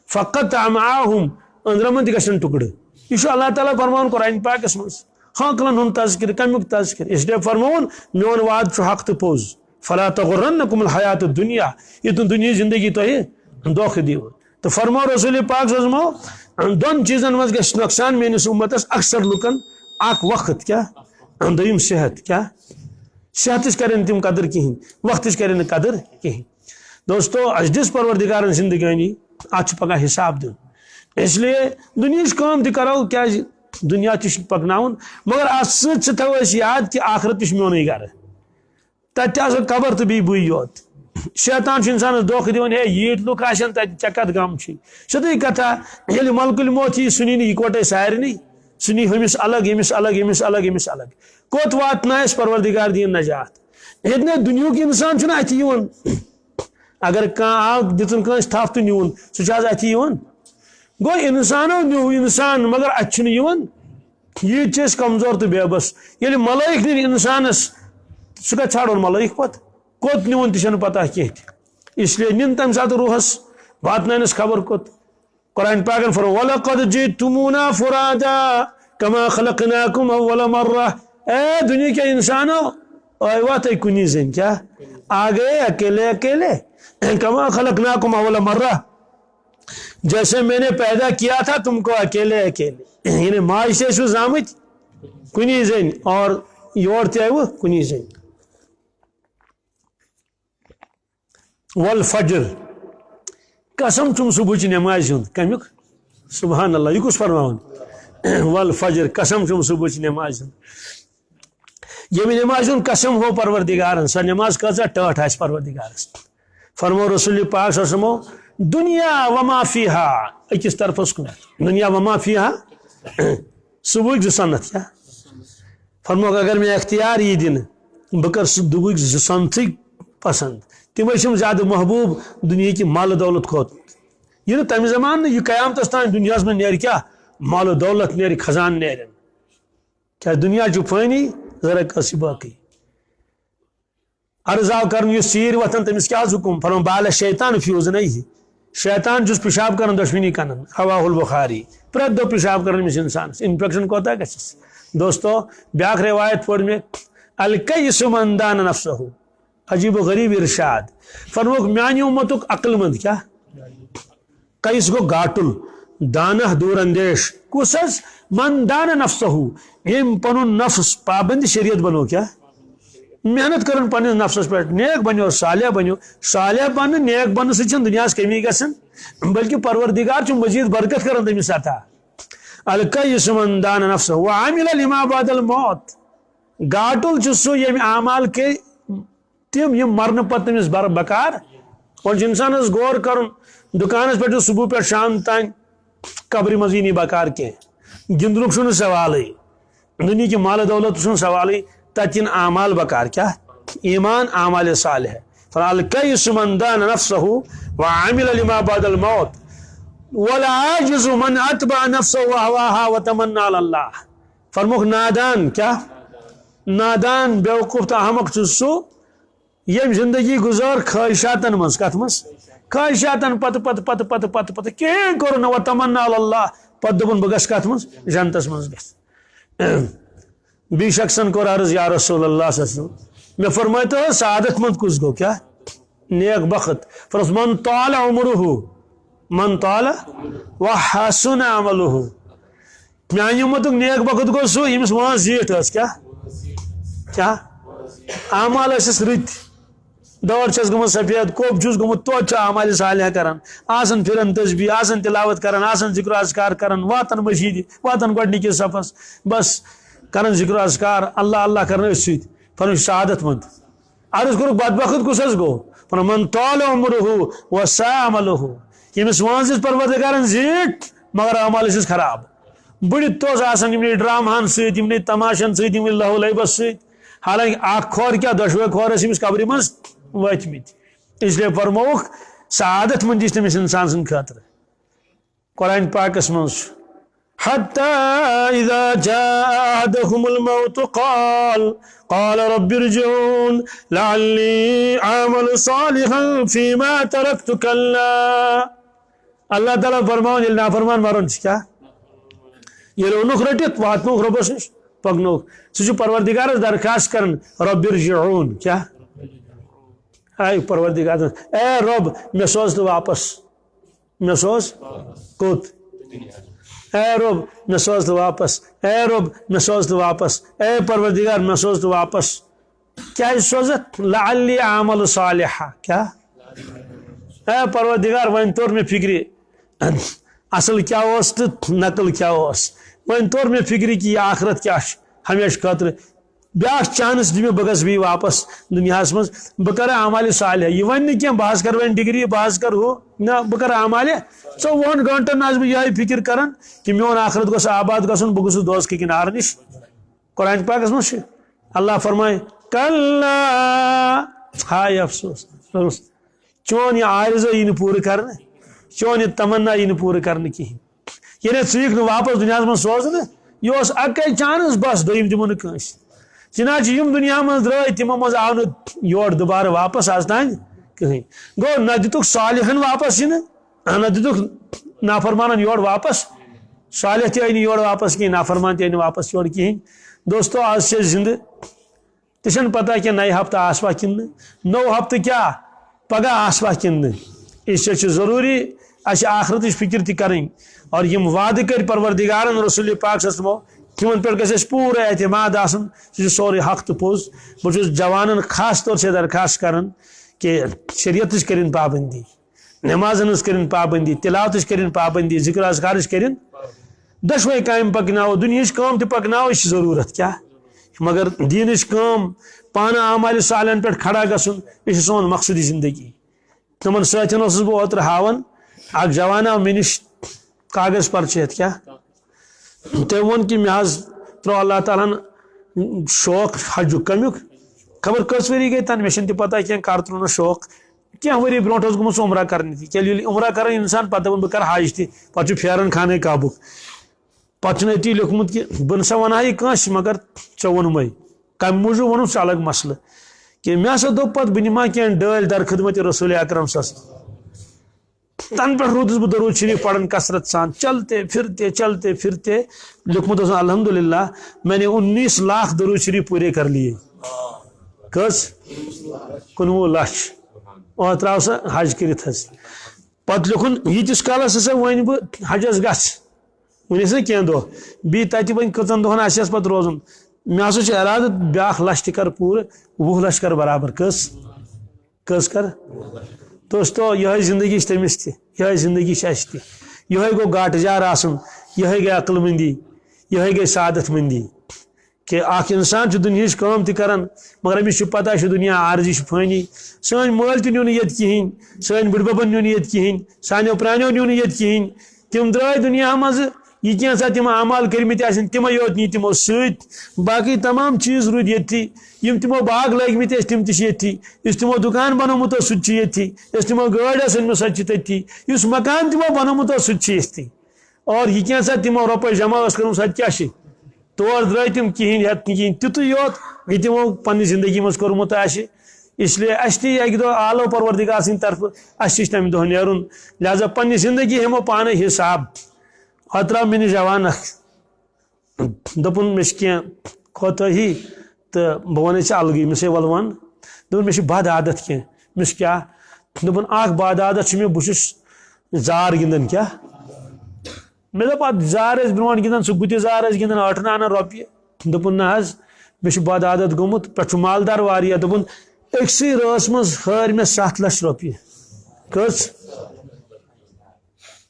فقط امعاہم أنٛدرمن تہِ گژھن ٹُکڑٕ یہ چھُ اللہ تعالیٰ فرماوان قرآن پاکس منٛز ہاکلن ہُنٛد تذکر کمیُک تذکر اس لیے فرماوُن میون وعدٕ چھُ حق تہٕ پوٚز فلا تغرنکم الحیات الدنیا یہِ تہٕ دُنیہٕچ زندگی تۄہہِ دھوکہٕ دِیو تہٕ فرمو رسول پاک صٲبو دۄن چیٖزن منٛز گژھِ نۄقصان میٲنِس اُمتس اکثر لُکن اکھ وقت کیاہ دوٚیِم صحت کیاہ صحتٕچ کرن تِم قدر کِہینۍ وقتٕچ کرن نہٕ قدر کِہینۍ دوستو اسہِ دِژ پروردگارن زندگٲنی اتھ چھُ پگاہ حساب دیُن اس لیے دُنیہٕچ کٲم تہِ کرو کیازِ دُنیا تہِ چھُ پکناوُن مگر اتھ سۭتۍ سۭتۍ تھاوو أسۍ یاد کہِ آخرت تہِ چھُ میونُے گرٕ تتہِ تہِ آسو قبر تہٕ بیٚیہِ بٕے یوت شیطان چھُ انسانس دھوکہٕ دِوان ہے ییٖتۍ لُکھ آسن تتہِ ژےٚ کتھ غم چھُے سیٚودُے کتھا ییٚلہِ ملکُل موت یی سُہ نی نہٕ یِکوٹے سارنٕے سُہ نی ہُمِس الگ ییٚمِس الگ ییٚمِس الگ ییٚمِس الگ کوٚت واتنایس پروردگار دِیِن نجات ییٚتہِ نہٕ دُنیہُک انسان چھُنہٕ اتھِ یِوان اگر کانٛہہ آو دِژٕن کٲنٛسہِ تھپھ تہٕ نیوٗن سُہ چھُ آز اتھِ یِوان گوٚو انسانو نیوٗ انسان مگر اتہِ چھُنہٕ یِوان ییٖتۍ چھِ أسۍ کمزور تہٕ بے بس ییٚلہِ ملٲیِک نِنۍ انسانس سُہ گژھِ ژھانڈُن ملٲیِک پتہٕ کوٚت نیوٗن تہِ چھنہٕ پتہ کینٛہہ تہِ اس لیے نِن تمہِ ساتہٕ روحس واتنٲینس خبر کوٚت قرآن پاکن فرمو ولقد جئتمونا فرادا کما خلقناکم اول مرہ اے دنیا کے انسانو آئیوا تُہۍ کُنی زٔنۍ کیاہ آ گئے اکیلے اکیلے کما خلقناکم اول مرہ جیسے میں نے پیدا کیا تھا تم کو اکیلے اکیلے یعنی ماجہِ تہِ ٲسوٕ زامٕتۍ کُنی زٔنۍ اور یور تہِ آیوٕ کُنی زٔنۍ والفجر قسم چھُم صبحٕچ نٮ۪مازِ ہُنٛد کمیُک سبحان اللہ یہِ کُس فرماوان والفجر قسم چھُم صبحٕچ نٮ۪مازِ ہُنٛد ییٚمہِ نٮ۪مازِ ہُنٛد قسم ہو پروردگارن سۄ نٮ۪ماز کۭژاہ ٹٲٹھ آسہِ پروردگارس فرمو رسول پاک صلی اللہ علیہ وسلم دنیا وما فیہا أکِس طرفس کُنتھ دنیا وما فیہا صبحٕکۍ 2 سنت کیاہ فرموکھ اگر مےٚ اختیار یی دِنہٕ بہٕ کرٕ صبحٕکۍ 2 سنتھٕے پسنٛد تِمے چھِم زیادٕ محبوٗب دُنیہِکہِ مالہٕ دولت کھۄتہٕ یہِ نہٕ تمہِ زمانہٕ نہٕ یہِ قیامتس تانۍ دُنیاہس منٛز نیرِ کیاہ مالہٕ دولت نیرِ خزانہٕ نیرن کیٛازِ دُنیا چھُ فٲنی ذرا کٲنٛسہِ باقٕے عرض آو کرنہٕ یُس ژیٖرۍ وۄتھان تٔمِس کیٛاہ حظ حُکُم فرمو بالہ شیطان فی اذنیہ شیطان چھُس پِشاب کران دۄشوٕنی کَنن رواہ البخاری پرٛٮ۪تھ دۄہ پِشاب کران أمِس انسانس انفیکشن کوتاہ گژھٮ۪س دوستو بیاکھ روایت پٔر مےٚ الکیس من دان نفسہ عجیب و غریب ارشاد فرموکھ میانہِ اُمتُک عقل مند کیاہ کیس گوٚو گاٹُل دانہ دوٗر اندیش کُس حظ من دانہ نفسہ ییٚمۍ پنُن نفس پابند شریعت بنو کیاہ محنت کرن پننس نفسس پٮ۪ٹھ نیک بنیو صالح بننہٕ نیک بننہٕ سۭتۍ چھنہٕ دُنیاہس کمی گژھان بلکہ پروردگار چھُ مزید برکت کران تٔمِس عطا الکیس من دان نفسہ وعمل لما بعد الموت گاٹُل چھُ سُہ ییٚمہِ اعمال کٔرۍ تِم یِم مرنہٕ پتہٕ تٔمِس بکار وۄنۍ چھُ انسانس غور کرُن دُکانس پٮ۪ٹھ چھُ صبح پٮ۪ٹھ شام تام قبرِ منٛز یی نہٕ بکار کینٛہہ گِنٛدنُک چھُنہٕ سوالٕے دُنہِکہِ مالہٕ دولت چھُنہٕ سوالٕے تتہِ یِن اعمال بکار کیاہ ایمان اعمال صالح فالکیس من دان نفسہ وعمل لما بعد الموت والعاجز من اتبع نفسه وهواها وتمنى على الله فرموکھ نادان کیاہ نادان بیوقوف تہٕ احمق چھُ سُہ یم زندگی گزار خواہشاتن مز کت مز خواہشاتن پتہ پتہ پتہ پتہ پتہ پتہ کہیں کور نہ تمنا اللہ پتہ دپن بہ گژھٕ کت مز جنتس مز گژھِ بی شخصن کور عرض یا رسول اللہ صلی اللہ علیہ وسلم میں فرماتا ہے سعادت مند کس گو کیا نیک بخت فرض من طال عمرہ من طال وحسن عملہ میانہ متک نیک بخت گو سو یمس وہاں زیٹ اس کیا اعمال اس رت دور چھس گمت سفید کوب چھس گمت توت اعمال صالحہ کران آسن پھرن تسبیح آسن تلاوت کران آسن ذکر اذکار کران واتن مسجد واتن گۄڈنِکِس صفس بس کران ذکر اذکار اللہ اللہ کرن ست فرمایا سعادت مند عرض کور بدبخت کس گو فرمایا من طال عمرہ وساء عملہ یمس وانس پروردگارن زیٹ مگر اعمال اس خراب بڑت توس آسان یمنی ڈرامہن ست یمنی تماشن ست یمنی لہو لعبس ست حالانکہ اخ کھور کیا دشوے کھور امس قبر مز وتمت اس لیے فرموک سعادت مند اس تمس انسان سن خاطر قرآن پاکس مز حتى إذا جاء أحدهم الموت قال رب ارجعون لعلي أعمل صالحا فيما تركت كلا اللہ تعالیٰ فرمان یل نافرمان مرن کیا یل اونک رٹت واتنوک ربس نش پکنوک سہ پروردگارس درخواست کرن رب ارجعون کیا اے پروردگار اے رب میں سوز تو واپس میں سوز کوت اے رب میں سوز تو واپس اے رب میں سوز تو واپس اے پروردگار میں سوز تو واپس کیا سوزت لعلی عمل صالحہ کیا اے پروردگار ون طور میں فکری اصل کیا اس تو نقل کیا اس ون طور میں فکری کی آخرت کیا ہمیشہ خاطر بیاکھ چانس دی بہ گژھٕ بیٚیہِ واپس دُنیاہس منٛز بہٕ کرٕ اعمالِ صالحہ یہِ وَنہِ نہٕ کینٛہہ بہٕ حظ کرٕ وۄنۍ ڈگری بہٕ حظ کرٕ ہُہ نہ بہٕ کرٕ اعمالِ 24 گٲنٛٹن آسہٕ بہٕ یِہے فکر کران کہ میون آخرت گوٚژھ آباد گژھُن بہٕ گوٚژھُس دوزخہٕ کِنارٕ نِش قرآن پاکس منٛز چھُ اللہ فرمائے کلا ہائے افسوس چون یہ عارضہ یی نہٕ پوٗرٕ کرنہٕ چون یہ تمنا یی نہٕ پوٗرٕ کرنہٕ کِہیٖنۍ ییٚلہِ ژٕ یِکھ نہٕ واپس دُنیاہس منٛز سوزنہٕ یہِ اوس اکے چانس بس دوٚیِم دِمو نہٕ کٲنٛسہِ چنانچہ یم دنیا من درٲے تمو مز آو یور دوبارہ واپس آز تان کہیں گو نہ دتک صالحن واپس نہ دتک نافرمانن یور واپس صالح تہ آئی یور واپس کہیں نافرمان تہ آئی واپس یور کہیں دوستو آج سے زندہ تشن پتہ کہ نئے ہفتہ آسوا کن نو ہفتہ کیا پگہ آسوا کن اس سے ضروری اس آخرت فکر تہ کریں اور یم وعدہ کر پروردگارن رسول پاک صلی اللہ علیہ وسلم تمن پہ گھس پورا اعتماد آسن سہ سورے حق تو پوز بہت جوانن خاص طور سے درخواست کرن کہ شریعت کرن پابندی نمازن کرن پابندی تلاوت کرن پابندی ذکر اذکار کرن دشوے کام پکناو دنیاچ کام تہ پکناو اس ضرورت کیا مگر دینچ کام پانہ اعمال صالحن پہ کھڑا گھن یہ سون مقصدی زندگی تمن ستن اوسس بہ اوتر ہاون اک جوان آو مے نش کاغذ پرچہ کیا تم وون کہ مے ترو اللہ تعالیٰ شوق حج کمیک خبر کس وری گئی تن مے پتہ کی کر ترو نا شوق کی وری برونٹ گوس عمرہ کرنے تیل عمرہ کران انسان پتہ بہ کر حج تہ پتہ پھیران خانہ کعبک پتہ اتی لیوکھمت کہ بہ نسا ونہا یہ کانس مگر ژے وونمے کم موجود ونم سہ الگ مسئلہ کہ مے ہسا دوپ پتہ بہ نما کی ڈٲلۍ در خدمت رسول اکرم صلی اللہ علیہ وسلم تن پہ روزس بہ درود شریف پڑھن کثرت سان چلتے پھرتے لکھمت الحمدللہ میں نے 19 لاکھ درود شریف پورے کر لیے کس 19 لچھ اور تراو سا حج کرت حس پتہ لکھن یتس کالس ہسا ون بہ حجس گھس ونس نا کی دہ بی تتہ ون کچن دہن آس پتہ روزن مے ہسا ارادہ بیاکھ لچھ تہ کر پور 20 لچھ کر برابر کس کر دوستو یہ زندگی تمس تہ یہ زندگی اس تہ یہ گو گاٹ جار آسن یہ گئی عقل مندی یہ گئی سعادت مندی کہ اخ انسان دنیا کام تہ کران مگر امس پتہ دنیا عارضی فانی سن مول تہ نیون یت کہین سن بڑببن نیون یت کہین سانو پرانو نیون یت کہین تم درائے دنیا مز یہ کینسا تم اعمال کرمت آسن تمے یوت نی تمو ست باقی تمام چیز رود یتی یم تمو باغ لگمت تم تہ یتی اس تمو دکان بنومت سہ یتی اس تمو گاڑی سن سہ تتی اس مکان تمو بنومت سہ یتی اور یہ کینسا تمو روپے جمع کرم سہ کیا تور درائے تم کہین ہت کہین تیت یوت یہ تمو پنہ زندگی مز کورمت اس لیے اس تہ اکہ دہ آلو پروردگار سٕنٛدِ طرفہٕ اَسہِ تہِ تمہِ دۄہ نیرُن لہذا پننہِ زندگی ہٮ۪مو پانے حساب اوترٕ آو مےٚ نِش جوان اکھ دوٚپُن مےٚ چھِ کینٛہہ کوتٲہی تہٕ بہٕ وَنَے ژےٚ الگٕے مےٚ سے وَل وَن دوٚپُن مےٚ چھِ بد عادت کینٛہہ مےٚ چھُ کیٛاہ دوٚپُن اکھ بد عادت چھُ مےٚ بہٕ چھُس زار گِنٛدان کیٛاہ مےٚ دوٚپ اَدٕ زار ٲسۍ برونٛٹھ گِنٛدان سُہ گُتہِ زار ٲسۍ گِنٛدان ٲٹھن اَنان رۄپیہِ دوٚپُن نہ حظ مےٚ چھُ بد عادت گوٚمُت پٮ۪ٹھ چھُ مالدار واریاہ دوٚپُن أکسٕے رٲژ منٛز ہٲرۍ مےٚ 7 لچھ رۄپیہِ کٔژ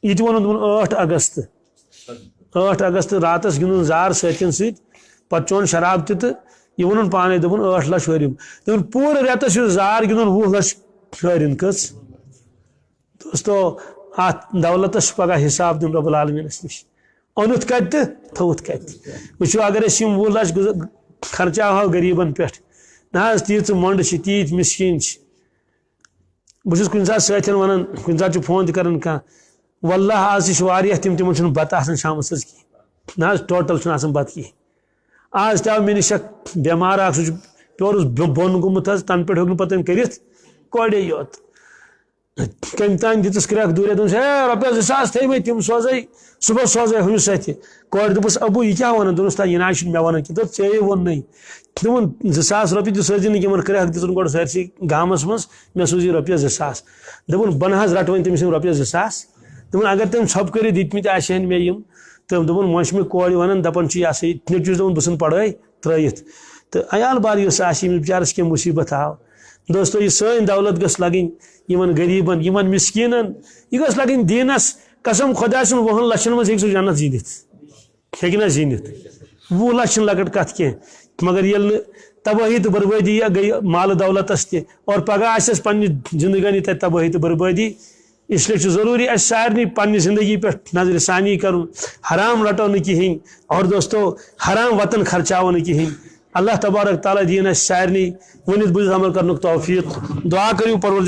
یہِ تہِ ووٚنُن دوٚپُن 8 اگست 8 اگست راتس گِنٛدُن زار سٲتھٮ۪ن سۭتۍ پتہٕ چون شراب تہِ تہٕ یہِ ووٚنُن پانے دوٚپُن 8 لچھ ہٲرِم دوٚپُن پوٗرٕ رٮ۪تس چھُ زار گِنٛدُن 20 لچھ ہٲرِن کٔژ دوستو اتھ دولتس چھُ پگاہ حساب دیُن رۄب العالمیٖنس نِش اوٚنُتھ کتہِ تہٕ تھوٚوُتھ کتہِ وٕچھو اگر أسۍ یِم 20 لچھ خرچاوہو غریٖبن پٮ۪ٹھ نہ حظ تیٖژٕ مۄنٛڈٕ چھِ تیٖتۍ مِسکیٖن چھِ بہٕ چھُس کُنہِ ساتہٕ سٲتھٮ۪ن ونان کُنہِ ساتہٕ چھُ فون تہِ کران کانٛہہ واللہ آز تہِ چھِ واریاہ تِمن چھُنہٕ بتہٕ آسان شامس حظ کِہیٖنۍ نہ حظ ٹوٹل چھُنہٕ آسان بتہٕ کِہیٖنۍ آز تہِ آو مےٚ نِش اکھ بٮ۪مار اکھ سُہ چھُ پیورُس بۄن گوٚمُت حظ تنہٕ پٮ۪ٹھ ہیوٚک نہٕ پتہٕ کٔرِتھ کورے یوت کمہِ تانۍ دِژٕس کرٛٮ۪کھ دوٗرے دوٚپُس ہے رۄپیس 2,000 تھٲیمٕتۍ تِم سوزے صبحس سوزے ہُمِس اَتھِ کورِ دوٚپُس ابوٗ یہِ کیٛاہ وَنان دوٚپُس یہِ نہ حظ چھُنہٕ مےٚ وَنان کینٛہہ دوٚپ ژےٚ ووٚننٕے دوٚپُن 2,000 رۄپیہِ تہِ سوزی نہٕ یِمن کرٛٮ۪کھ دِژٕن گۄڈٕ سٲرسٕے گامس منٛز مےٚ سوٗزی رۄپیس 2,000 دوٚپُن بہٕ نہ حظ رٹہٕ وۄنۍ تٔمِس یِم رۄپیس 2,000 دوٚپُن اگر تٔمۍ ژھۄپہٕ کٔرِتھ دِتمٕتۍ آسہٕ مےٚ یِم تہٕ دوٚپُن وۄنۍ چھِ مےٚ کورِ وَنان دپان چھِ یہِ ہسا یہِ نیٚچوِس دوٚپُن بہٕ ژھٕن پڑٲے ترٲیِتھ تہٕ عیال بار یُس آسہِ ییٚمِس بِچارس کینٛہہ مُصیٖبت آو دوستو یہِ سٲنۍ دولت گٔژھ لگٕنۍ یِمن غریٖبن یِمن مِسکیٖنن یہِ گٔژھ لگٕنۍ دیٖنس قسم خۄدا سُنٛد 20 لچھن منٛز ہیٚکہِ سُہ جنت زیٖنِتھ ہیٚکہِ نہ زیٖنِتھ 20 لچھ چھِنہٕ لۄکٕٹ کتھ کینٛہہ مگر ییٚلہِ نہٕ تبٲہی تہٕ بربٲدی گٔے مالہٕ دولتس تہِ اور پگہہ آسہِ اَسہِ پننہِ زندگٲنی تتہِ تبٲہی تہٕ بربٲدی اس لیے چھُ ضروٗری اَسہِ سارنٕے پننہِ زندگی پٮ۪ٹھ نظرِ ثانی کرُن حرام رٹو نہٕ کِہیٖنۍ اور دوستو حرام وطن خرچاوو نہٕ کِہیٖنۍ اللہ تبارک تعالیٰ دِیِن اَسہِ سارنٕے ؤنِتھ بوٗزِتھ عمل کرنُک توفیٖق دعا کٔرِو پروردگار